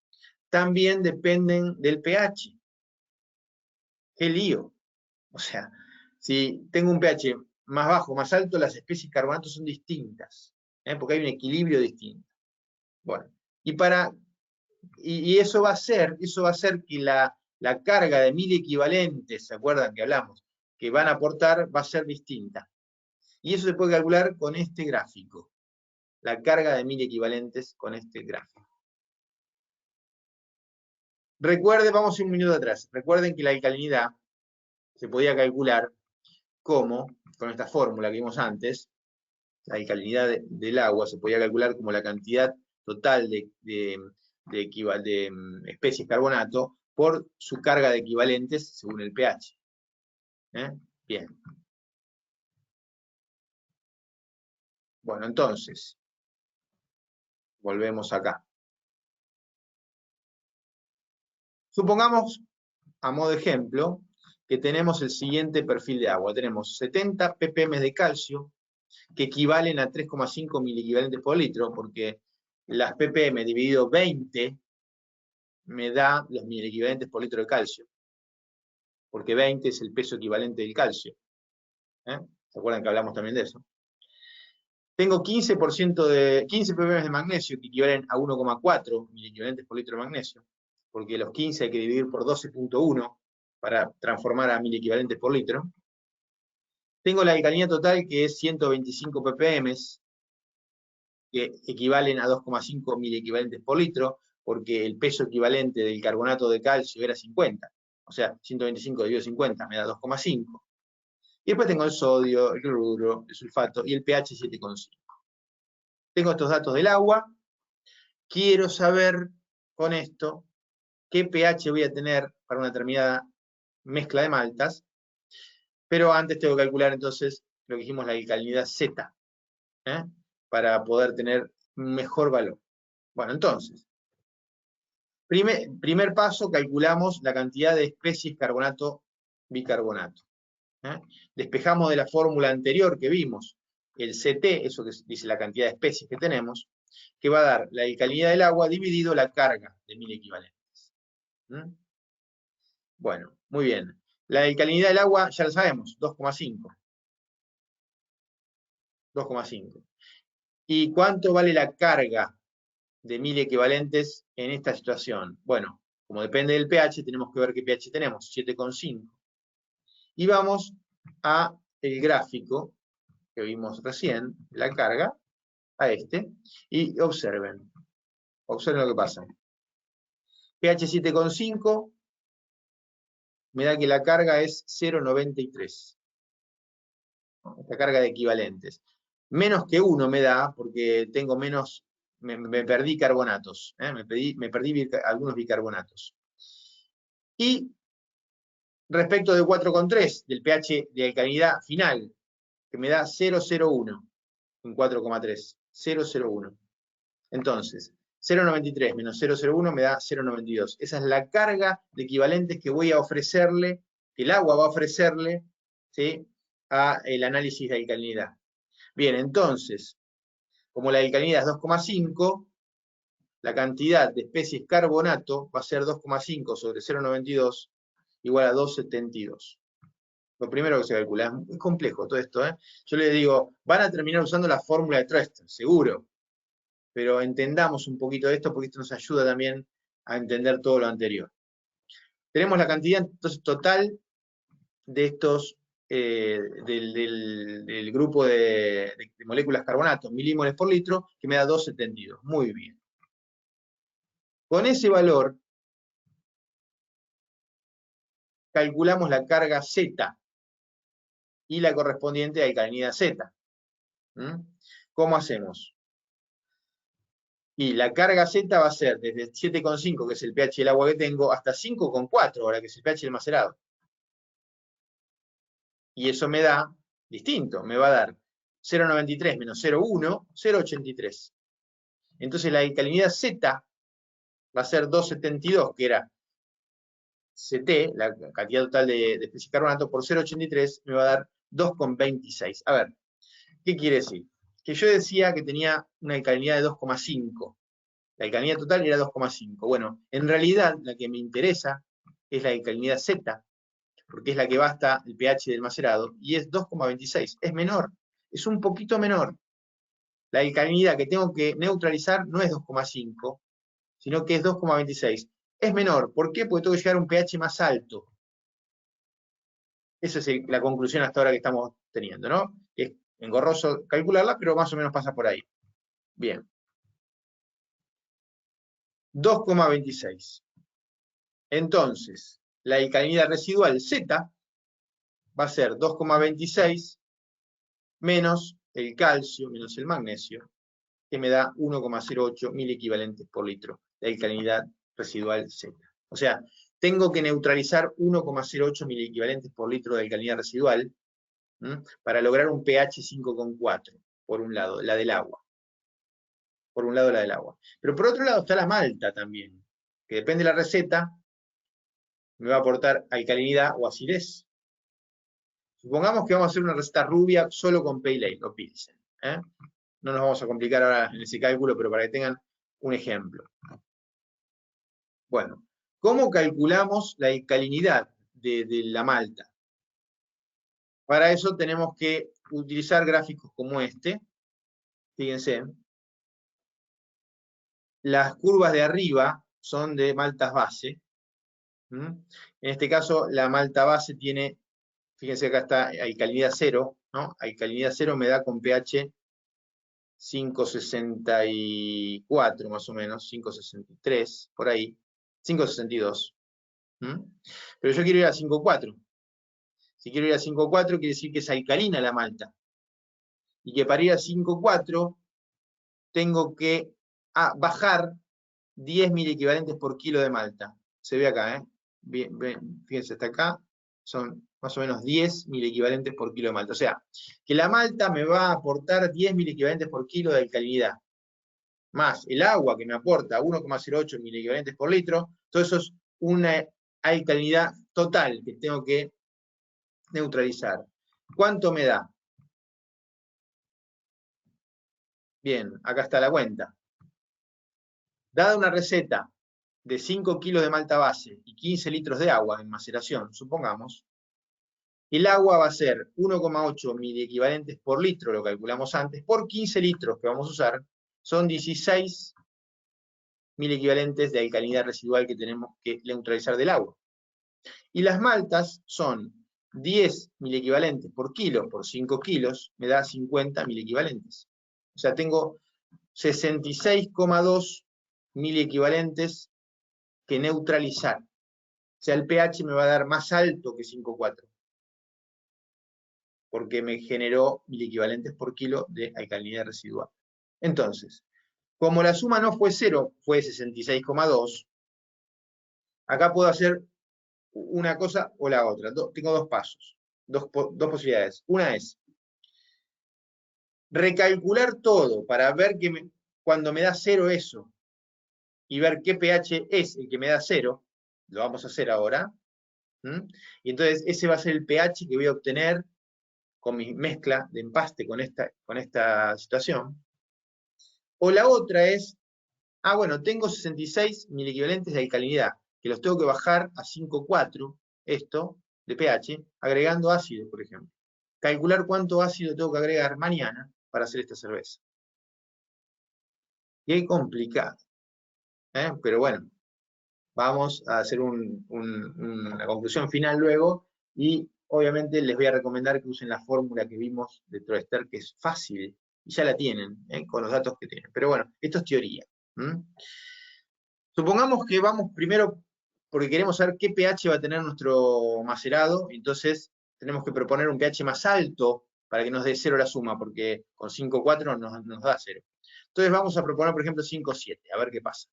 también dependen del pH. ¡Qué lío! O sea, si tengo un pH más bajo, más alto, las especies carbonato son distintas, porque hay un equilibrio distinto. Bueno, y eso va a hacer que la carga de 1000 equivalentes, ¿se acuerdan que hablamos? Que van a aportar, va a ser distinta. Y eso se puede calcular con este gráfico. La carga de 1000 equivalentes con este gráfico. Recuerden, vamos un minuto atrás. Recuerden que la alcalinidad se podía calcular como, con esta fórmula que vimos antes, la alcalinidad del agua se podía calcular como la cantidad total de especies carbonato por su carga de equivalentes según el pH. Bien. Bueno, entonces, volvemos acá. Supongamos, a modo de ejemplo, que tenemos el siguiente perfil de agua. Tenemos 70 ppm de calcio, que equivalen a 3,5 miliequivalentes por litro, porque las ppm dividido 20 me da los miliequivalentes por litro de calcio, porque 20 es el peso equivalente del calcio. ¿Se acuerdan que hablamos también de eso? Tengo 15 ppm de magnesio, que equivalen a 1,4 miliequivalentes por litro de magnesio, porque los 15 hay que dividir por 12,1 para transformar a miliequivalentes por litro. Tengo la alcalinidad total, que es 125 ppm, que equivalen a 2,5 miliequivalentes por litro, porque el peso equivalente del carbonato de calcio era 50. O sea, 125 dividido 50 me da 2,5. Y después tengo el sodio, el cloruro, el sulfato y el pH 7,5. Tengo estos datos del agua. Quiero saber con esto qué pH voy a tener para una determinada mezcla de maltas. Pero antes tengo que calcular entonces lo que dijimos, la alcalinidad Z, para poder tener un mejor valor. Bueno, entonces, primer paso, calculamos la cantidad de especies carbonato-bicarbonato. Despejamos de la fórmula anterior que vimos, el CT, eso que dice la cantidad de especies que tenemos, que va a dar la alcalinidad del agua dividido la carga de 1000 equivalentes. Bueno, muy bien. La alcalinidad del agua ya lo sabemos, 2,5. 2,5. ¿Y cuánto vale la carga de 1000 equivalentes en esta situación? Bueno, como depende del pH, tenemos que ver qué pH tenemos, 7,5. Y vamos a el gráfico que vimos recién, la carga, a este, y observen lo que pasa. pH 7,5 me da que la carga es 0,93. Esta carga de equivalentes. Menos que 1 me da, porque tengo menos, me perdí carbonatos, me perdí algunos bicarbonatos. Y respecto de 4,3, del pH de alcalinidad final, que me da 0,01, en 4,3, 0,01. Entonces, 0,93 menos 0,01 me da 0,92. Esa es la carga de equivalentes que voy a ofrecerle, que el agua va a ofrecerle, ¿sí?, a el análisis de alcalinidad. Bien, entonces, como la alcalinidad es 2,5, la cantidad de especies carbonato va a ser 2,5 sobre 0,92 igual a 2,72. Lo primero que se calcula. Es complejo todo esto. Yo les digo, van a terminar usando la fórmula de Tröster, seguro. Pero entendamos un poquito de esto, porque esto nos ayuda también a entender todo lo anterior. Tenemos la cantidad entonces total de estos, del grupo de moléculas carbonato, milímoles por litro, que me da 2,72. Muy bien. Con ese valor, calculamos la carga Z y la correspondiente alcalinidad Z. ¿Cómo hacemos? Y la carga Z va a ser desde 7,5, que es el pH del agua que tengo, hasta 5,4, ahora que es el pH del macerado. Y eso me da, distinto, me va a dar 0,93 menos 0,1, 0,83. Entonces la alcalinidad Z va a ser 2,72, que era CT, la cantidad total de especies de carbonato, por 0,83 me va a dar 2,26. A ver, ¿qué quiere decir? Que yo decía que tenía una alcalinidad de 2,5. La alcalinidad total era 2,5. Bueno, en realidad la que me interesa es la alcalinidad Z, porque es la que va hasta el pH del macerado, y es 2,26. Es menor, es un poquito menor. La alcalinidad que tengo que neutralizar no es 2,5, sino que es 2,26. Es menor. ¿Por qué? Porque tengo que llegar a un pH más alto. Esa es la conclusión hasta ahora que estamos teniendo, ¿no? Es engorroso calcularla, pero más o menos pasa por ahí. Bien. 2,26. Entonces, la alcalinidad residual Z va a ser 2,26 menos el calcio, menos el magnesio, que me da 1,08 mil equivalentes por litro de alcalinidad residual Z. O sea, tengo que neutralizar 1,08 mil equivalentes por litro de alcalinidad residual para lograr un pH 5,4, por un lado, la del agua. Por un lado la del agua. Pero por otro lado está la malta también, que depende de la receta, me va a aportar alcalinidad o acidez. Supongamos que vamos a hacer una receta rubia solo con Pale Ale o Pilsen. No nos vamos a complicar ahora en ese cálculo, pero para que tengan un ejemplo. Bueno, ¿cómo calculamos la alcalinidad de la malta? Para eso tenemos que utilizar gráficos como este. Fíjense. Las curvas de arriba son de maltas base. En este caso, la malta base tiene, fíjense acá está alcalinidad 0, ¿no? Alcalinidad 0 me da con pH 5,64 más o menos, 5,63, por ahí, 5,62. Pero yo quiero ir a 5,4. Si quiero ir a 5,4 quiere decir que es alcalina la malta. Y que para ir a 5,4 tengo que bajar 10.000 equivalentes por kilo de malta. Se ve acá, bien, fíjense, hasta acá son más o menos 10.000 equivalentes por kilo de malta. O sea, que la malta me va a aportar 10.000 equivalentes por kilo de alcalinidad, más el agua que me aporta 1,08 mil equivalentes por litro. Todo eso es una alcalinidad total que tengo que neutralizar. ¿Cuánto me da? Bien, acá está la cuenta. Dada una receta de 5 kilos de malta base y 15 litros de agua en maceración, supongamos, el agua va a ser 1,8 mil equivalentes por litro, lo calculamos antes, por 15 litros que vamos a usar, son 16 mil equivalentes de alcalinidad residual que tenemos que neutralizar del agua. Y las maltas son 10.000 equivalentes por kilo, por 5 kilos, me da 50.000 equivalentes. O sea, tengo 66,2 mil equivalentes que neutralizar. O sea, el pH me va a dar más alto que 5,4. Porque me generó 1.000 equivalentes por kilo de alcalinidad residual. Entonces, como la suma no fue 0, fue 66,2, acá puedo hacer una cosa o la otra. Tengo dos pasos, dos posibilidades. Una es recalcular todo para ver que cuando me da 0 eso y ver qué pH es el que me da 0, lo vamos a hacer ahora. Y entonces ese va a ser el pH que voy a obtener con mi mezcla de empaste con esta situación. O la otra es, bueno, tengo 66 mil equivalentes de alcalinidad, que los tengo que bajar a 5,4, esto, de pH, agregando ácido, por ejemplo. Calcular cuánto ácido tengo que agregar mañana para hacer esta cerveza. Qué complicado. Pero bueno, vamos a hacer una conclusión final luego y obviamente les voy a recomendar que usen la fórmula que vimos de Troester, que es fácil y ya la tienen con los datos que tienen. Pero bueno, esto es teoría. Supongamos que vamos primero porque queremos saber qué pH va a tener nuestro macerado, entonces tenemos que proponer un pH más alto para que nos dé 0 la suma, porque con 5,4 nos da 0. Entonces vamos a proponer, por ejemplo, 5,7, a ver qué pasa.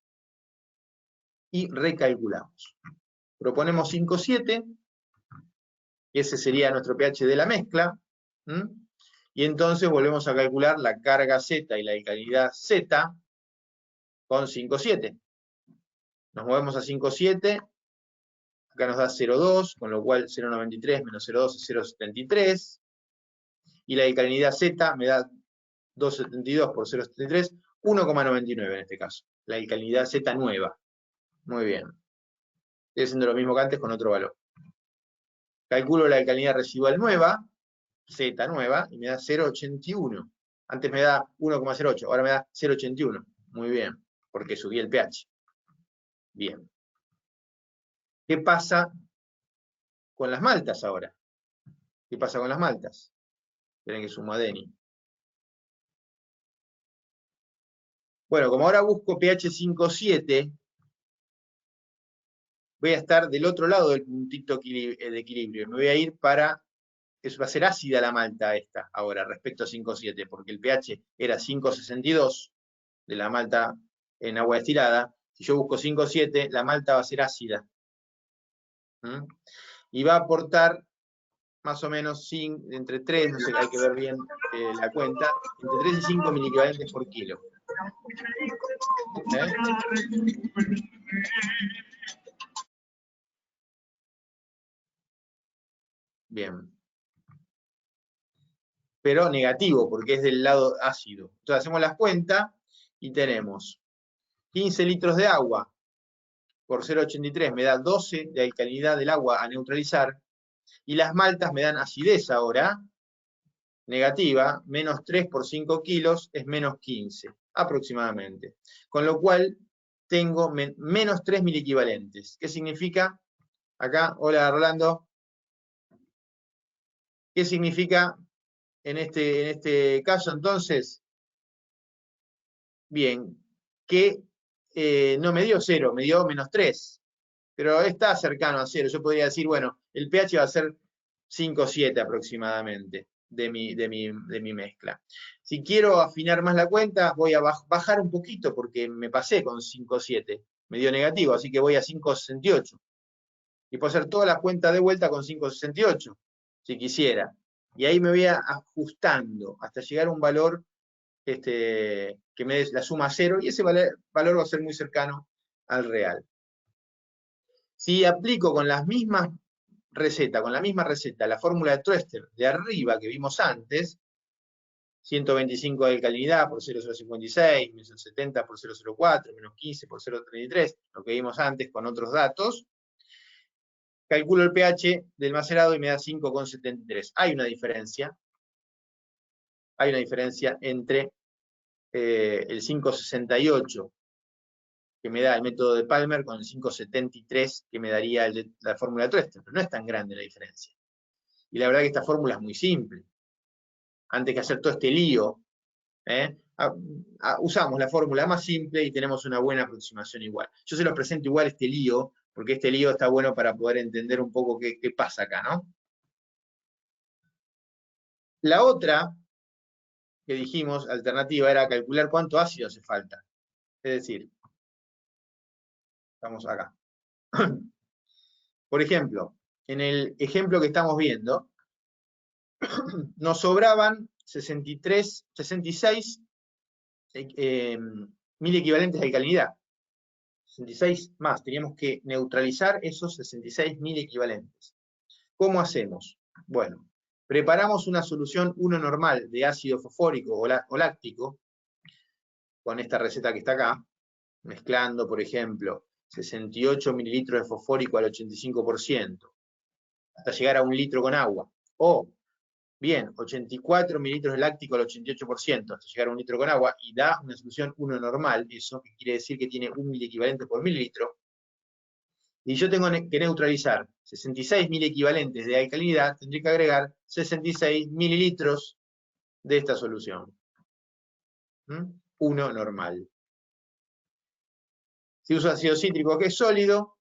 Y recalculamos. Proponemos 5,7, ese sería nuestro pH de la mezcla, y entonces volvemos a calcular la carga Z y la alcalinidad Z con 5,7. Nos movemos a 5,7, acá nos da 0,2, con lo cual 0,93 menos 0,2 es 0,73, y la alcalinidad Z me da 2,72 por 0,73, 1,99 en este caso, la alcalinidad Z nueva. Muy bien. Estoy haciendo lo mismo que antes con otro valor. Calculo la alcalinidad residual nueva, Z nueva, y me da 0,81. Antes me da 1,08, ahora me da 0,81. Muy bien, porque subí el pH. Bien. ¿Qué pasa con las maltas ahora? ¿Qué pasa con las maltas? Esperen que sumo a Denny. Bueno, como ahora busco pH 5,7, voy a estar del otro lado del puntito de equilibrio. Me voy a ir para... Eso va a ser ácida la malta esta ahora, respecto a 5,7, porque el pH era 5,62 de la malta en agua destilada. Si yo busco 5,7, la malta va a ser ácida. Y va a aportar más o menos entre 3, no sé, hay que ver bien la cuenta, entre 3 y 5 miliequivalentes por kilo. Bien. Pero negativo, porque es del lado ácido. Entonces hacemos las cuentas y tenemos 15 litros de agua por 0,83 me da 12 de alcalinidad del agua a neutralizar, y las maltas me dan acidez ahora, negativa, menos 3 por 5 kilos es menos 15, aproximadamente. Con lo cual tengo menos 3 miliequivalentes. ¿Qué significa? Acá, hola Rolando. ¿Qué significa en este caso entonces? Bien, que no me dio 0, me dio menos 3. Pero está cercano a 0. Yo podría decir, bueno, el pH va a ser 5,7 aproximadamente de mi mezcla. Si quiero afinar más la cuenta, voy a bajar un poquito porque me pasé con 5,7. Me dio negativo, así que voy a 5,68. Y puedo hacer toda la cuenta de vuelta con 5,68, si quisiera. Y ahí me voy ajustando hasta llegar a un valor que me dé la suma 0, y ese valor va a ser muy cercano al real. Si aplico con la misma receta, la fórmula de Troester de arriba que vimos antes, 125 de alcalinidad por 0,056, menos 70 por 0,04, menos 15 por 0,33, lo que vimos antes con otros datos, calculo el pH del macerado y me da 5,73. Hay una diferencia entre el 5,68 que me da el método de Palmer con el 5,73 que me daría la fórmula de Troester, pero no es tan grande la diferencia. Y la verdad que esta fórmula es muy simple. Antes que hacer todo este lío, usamos la fórmula más simple y tenemos una buena aproximación igual. Yo se los presento igual este lío, porque este lío está bueno para poder entender un poco qué pasa acá, ¿no? La otra que dijimos, alternativa, era calcular cuánto ácido hace falta. Es decir, estamos acá. Por ejemplo, en el ejemplo que estamos viendo, nos sobraban 66 mil equivalentes de alcalinidad. 66 más, teníamos que neutralizar esos 66 mil equivalentes. ¿Cómo hacemos? Bueno, preparamos una solución 1 normal de ácido fosfórico o láctico, con esta receta que está acá, mezclando, por ejemplo, 68 mililitros de fosfórico al 85%, hasta llegar a 1 litro con agua. O, bien, 84 mililitros de láctico al 88%, hasta llegar a 1 litro con agua, y da una solución 1 normal, eso que quiere decir que tiene 1 miliequivalente por mililitro. Y yo tengo que neutralizar 66 mil equivalentes de alcalinidad, tendré que agregar 66 mililitros de esta solución. 1 normal. Si uso ácido cítrico que es sólido,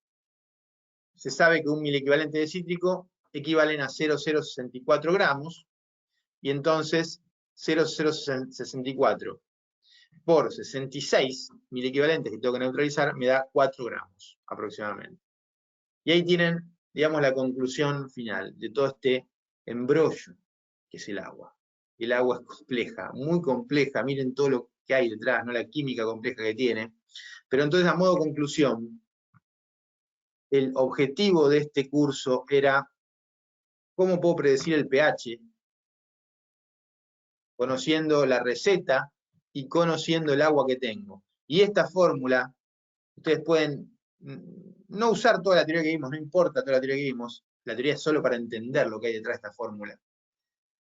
se sabe que 1 miliequivalente de cítrico equivalen a 0,064 gramos, y entonces 0,064 por 66 equivalentes que tengo que neutralizar, me da 4 gramos aproximadamente. Y ahí tienen, digamos, la conclusión final de todo este embrollo que es el agua. El agua es compleja, muy compleja, miren todo lo que hay detrás, ¿no? La química compleja que tiene. Pero entonces, a modo de conclusión, el objetivo de este curso era cómo puedo predecir el pH, conociendo la receta y conociendo el agua que tengo. Y esta fórmula, ustedes pueden no usar toda la teoría que vimos, no importa toda la teoría que vimos, la teoría es solo para entender lo que hay detrás de esta fórmula.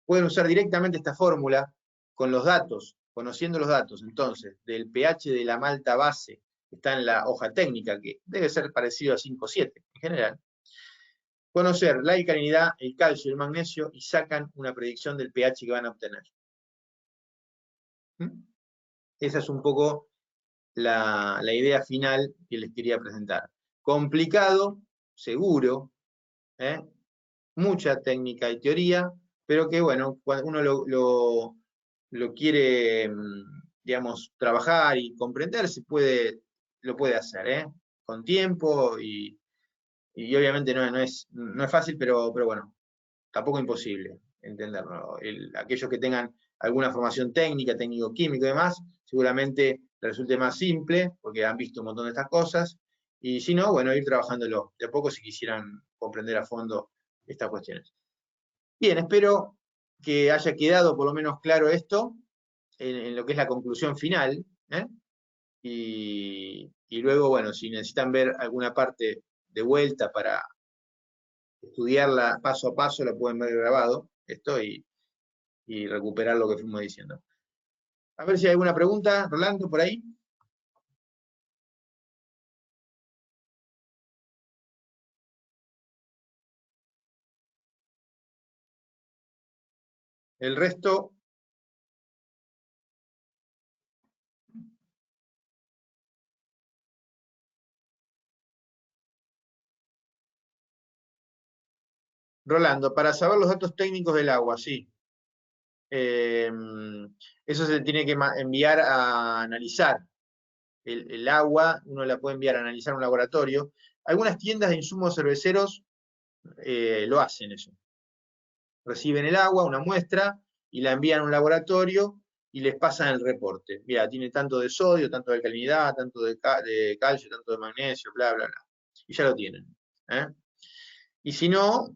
Pueden usar directamente esta fórmula con los datos, conociendo los datos, entonces, del pH de la malta base, que está en la hoja técnica, que debe ser parecido a 5,7 en general, conocer la alcalinidad, el calcio y el magnesio, y sacan una predicción del pH que van a obtener. Esa es un poco la idea final que les quería presentar. Complicado, seguro, mucha técnica y teoría, pero que bueno, cuando uno lo quiere, digamos, trabajar y comprender, lo puede hacer, con tiempo y obviamente no es fácil, pero bueno, tampoco imposible entenderlo. Aquellos que tengan alguna formación técnica, técnico-químico y demás, seguramente resulte más simple, porque han visto un montón de estas cosas, y si no, bueno, ir trabajándolo de a poco si quisieran comprender a fondo estas cuestiones. Bien, espero que haya quedado por lo menos claro esto, en lo que es la conclusión final, y luego, bueno, si necesitan ver alguna parte de vuelta para estudiarla paso a paso, la pueden ver grabado, esto, y recuperar lo que fuimos diciendo. A ver si hay alguna pregunta, Rolando, por ahí. El resto, Rolando, para saber los datos técnicos del agua, sí. Eso se tiene que enviar a analizar. El agua, uno la puede enviar a analizar a un laboratorio. Algunas tiendas de insumos cerveceros lo hacen eso. Reciben el agua, una muestra, y la envían a un laboratorio y les pasan el reporte. Mira, tiene tanto de sodio, tanto de alcalinidad, tanto de calcio, tanto de magnesio, bla, bla, bla. Y ya lo tienen. Y si no,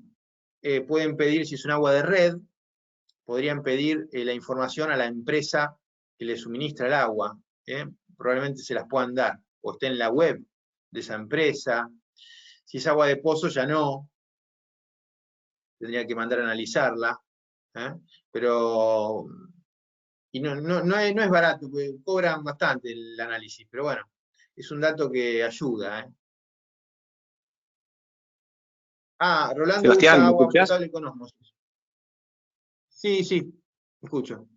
pueden pedir, si es un agua de red, podrían pedir la información a la empresa que les suministra el agua. Probablemente se las puedan dar, o esté en la web de esa empresa. Si es agua de pozo, ya no. Tendría que mandar a analizarla. Pero y no es barato, porque cobran bastante el análisis, pero bueno, es un dato que ayuda. Rolando Sebastián, usa ¿me agua escuchás? potable con ósmosis. Sí, sí, escucho.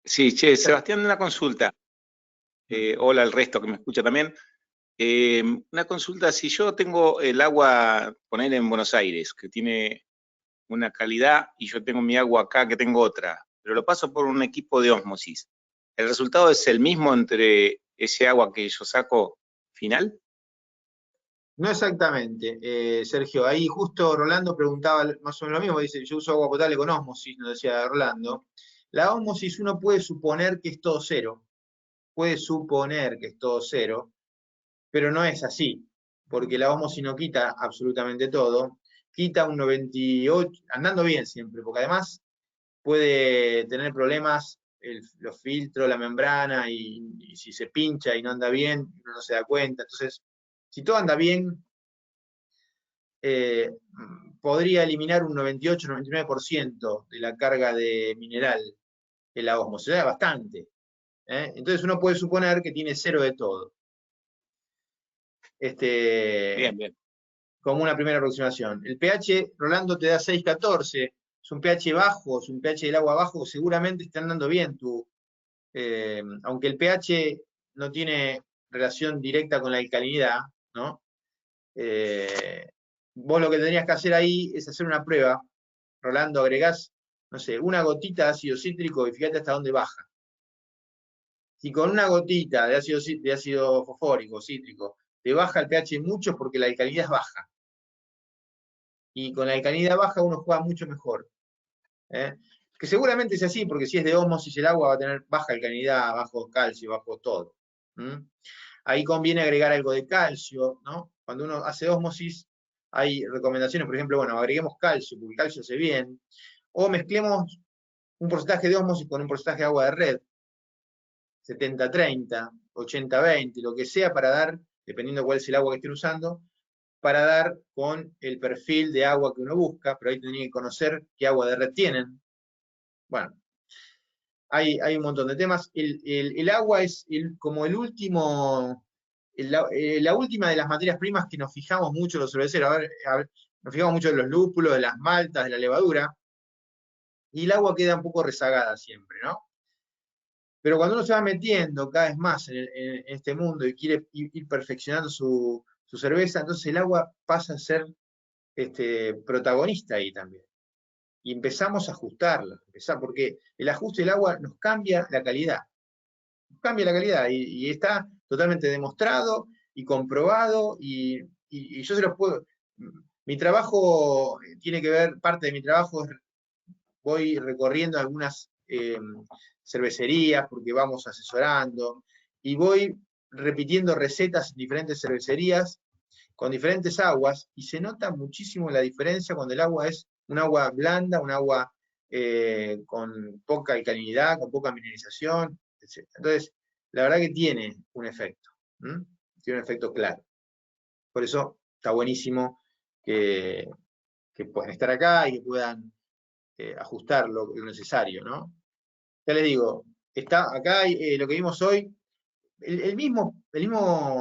Sí, che, Sebastián, una consulta. Hola al resto que me escucha también. Una consulta, si yo tengo el agua, poner en Buenos Aires, que tiene una calidad, y yo tengo mi agua acá que tengo otra, pero lo paso por un equipo de ósmosis, ¿el resultado es el mismo entre ese agua que yo saco final? No exactamente, Sergio. Ahí justo Rolando preguntaba más o menos lo mismo. Dice, yo uso agua potable con ósmosis, nos decía Rolando. La ósmosis uno puede suponer que es todo cero. Puede suponer que es todo cero, pero no es así. Porque la ósmosis no quita absolutamente todo. Quita un 98, andando bien siempre, porque además puede tener problemas los filtros, la membrana, y si se pincha y no anda bien, uno no se da cuenta. Entonces, si todo anda bien, podría eliminar un 98-99% de la carga de mineral en la ósmosis. Es bastante. Entonces uno puede suponer que tiene cero de todo. Bien, bien. Como una primera aproximación. El pH, Rolando, te da 6,14. Es un pH bajo, es un pH del agua bajo, seguramente está andando bien aunque el pH no tiene relación directa con la alcalinidad, ¿no? Vos lo que tendrías que hacer ahí es hacer una prueba. Rolando, agregás, no sé, una gotita de ácido cítrico y fíjate hasta dónde baja. Si con una gotita de ácido fosfórico, cítrico, te baja el pH mucho porque la alcalinidad es baja. Y con la alcalinidad baja uno juega mucho mejor. ¿Eh? Que seguramente es así, porque si es de ósmosis el agua va a tener baja alcalinidad, bajo calcio, bajo todo. ¿Mm? Ahí conviene agregar algo de calcio, ¿no? Cuando uno hace ósmosis, hay recomendaciones, por ejemplo, bueno, agreguemos calcio, porque el calcio hace bien, o mezclemos un porcentaje de ósmosis con un porcentaje de agua de red, 70-30, 80-20, lo que sea para dar, dependiendo cuál es el agua que estén usando, para dar con el perfil de agua que uno busca, pero ahí tendría que conocer qué agua de red tienen. Bueno, hay un montón de temas. El agua es como el último, la última de las materias primas que nos fijamos mucho los cerveceros. A ver, nos fijamos mucho en los lúpulos, de las maltas, de la levadura, y el agua queda un poco rezagada siempre, ¿no? Pero cuando uno se va metiendo cada vez más en este mundo y quiere ir perfeccionando su cerveza, entonces el agua pasa a ser protagonista ahí también. Y empezamos a ajustarla, porque el ajuste del agua nos cambia la calidad. Cambia la calidad y está totalmente demostrado y comprobado y yo se los puedo. Mi trabajo tiene que ver, parte de mi trabajo es voy recorriendo algunas cervecerías porque vamos asesorando y voy repitiendo recetas en diferentes cervecerías con diferentes aguas y se nota muchísimo la diferencia cuando el agua es un agua blanda, un agua con poca alcalinidad, con poca mineralización, etc. Entonces, la verdad que tiene un efecto, tiene un efecto claro. Por eso está buenísimo que puedan estar acá y que puedan ajustar lo necesario, ¿no? Ya les digo, está acá lo que vimos hoy, el mismo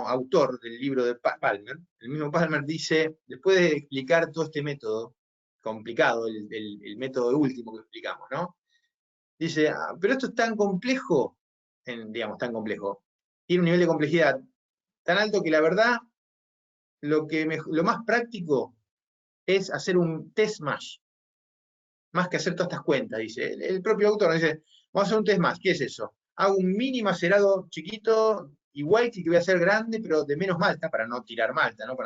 autor del libro de Palmer, el mismo Palmer dice, después de explicar todo este método complicado, el método último que explicamos, ¿no? Dice, pero esto es tan complejo, digamos, tan complejo, tiene un nivel de complejidad tan alto que la verdad, lo más práctico es hacer un test mash, más que hacer todas estas cuentas, dice. El propio autor dice, vamos a hacer un test más, ¿qué es eso? Hago un mini macerado chiquito, igual que voy a hacer grande, pero de menos malta, para no tirar malta, ¿no?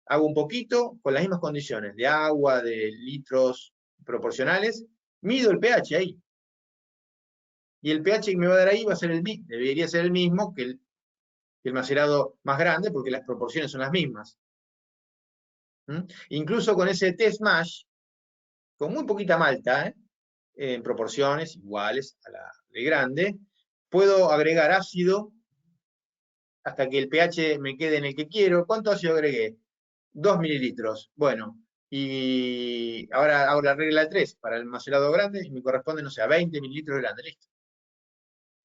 Hago un poquito con las mismas condiciones, de agua, de litros proporcionales, mido el pH ahí. Y el pH que me va a dar ahí va a ser debería ser el mismo que el macerado más grande, porque las proporciones son las mismas. Incluso con ese test mash, con muy poquita malta, en proporciones iguales a la de grande, puedo agregar ácido hasta que el pH me quede en el que quiero. ¿Cuánto ácido agregué? 2 mililitros. Bueno, y ahora hago la regla 3 para el macerado grande y me corresponde, no sé, a 20 mililitros de grande, listo.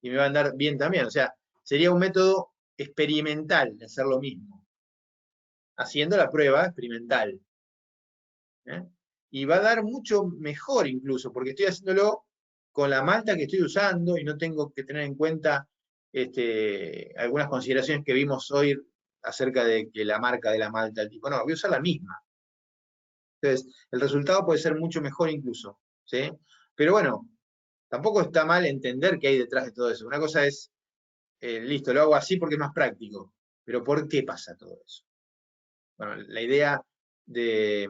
Y me va a andar bien también. O sea, sería un método experimental de hacer lo mismo, haciendo la prueba experimental. Y va a dar mucho mejor incluso, porque estoy haciéndolo con la malta que estoy usando y no tengo que tener en cuenta algunas consideraciones que vimos hoy acerca de que la marca de la malta, el tipo, no, voy a usar la misma. Entonces, el resultado puede ser mucho mejor incluso, ¿sí? Pero bueno, tampoco está mal entender qué hay detrás de todo eso. Una cosa es, listo, lo hago así porque es más práctico, pero ¿por qué pasa todo eso? Bueno, la idea de,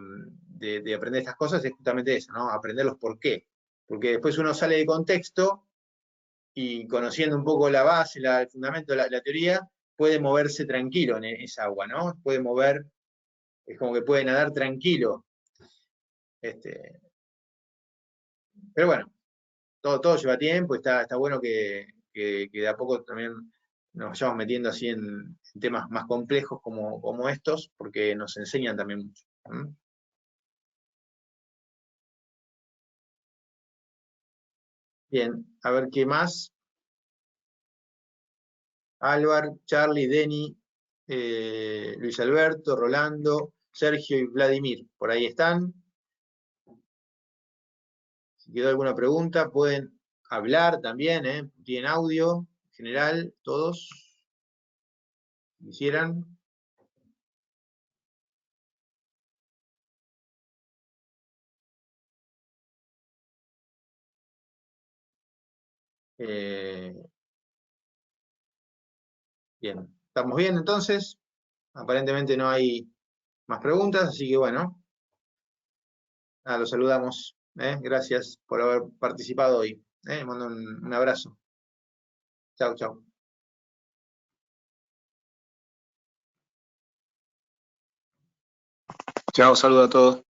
aprender estas cosas es justamente eso, ¿no? Aprender los por qué. Porque después uno sale de contexto y conociendo un poco la base, el fundamento, la teoría, puede moverse tranquilo en esa agua, ¿no? Puede mover, es como que puede nadar tranquilo. Pero bueno, todo lleva tiempo, está bueno que de a poco también nos vayamos metiendo así en temas más complejos como estos, porque nos enseñan también mucho. Bien, a ver qué más. Álvaro, Charlie, Denny, Luis Alberto, Rolando, Sergio y Vladimir. Por ahí están. Si quedó alguna pregunta, pueden hablar también, ¿eh? Tienen audio en general, todos. Si quisieran. Bien, ¿estamos bien entonces? Aparentemente no hay más preguntas, así que bueno, los saludamos. Gracias por haber participado hoy. Mando un abrazo. Chau, chau. Chao, saludo a todos.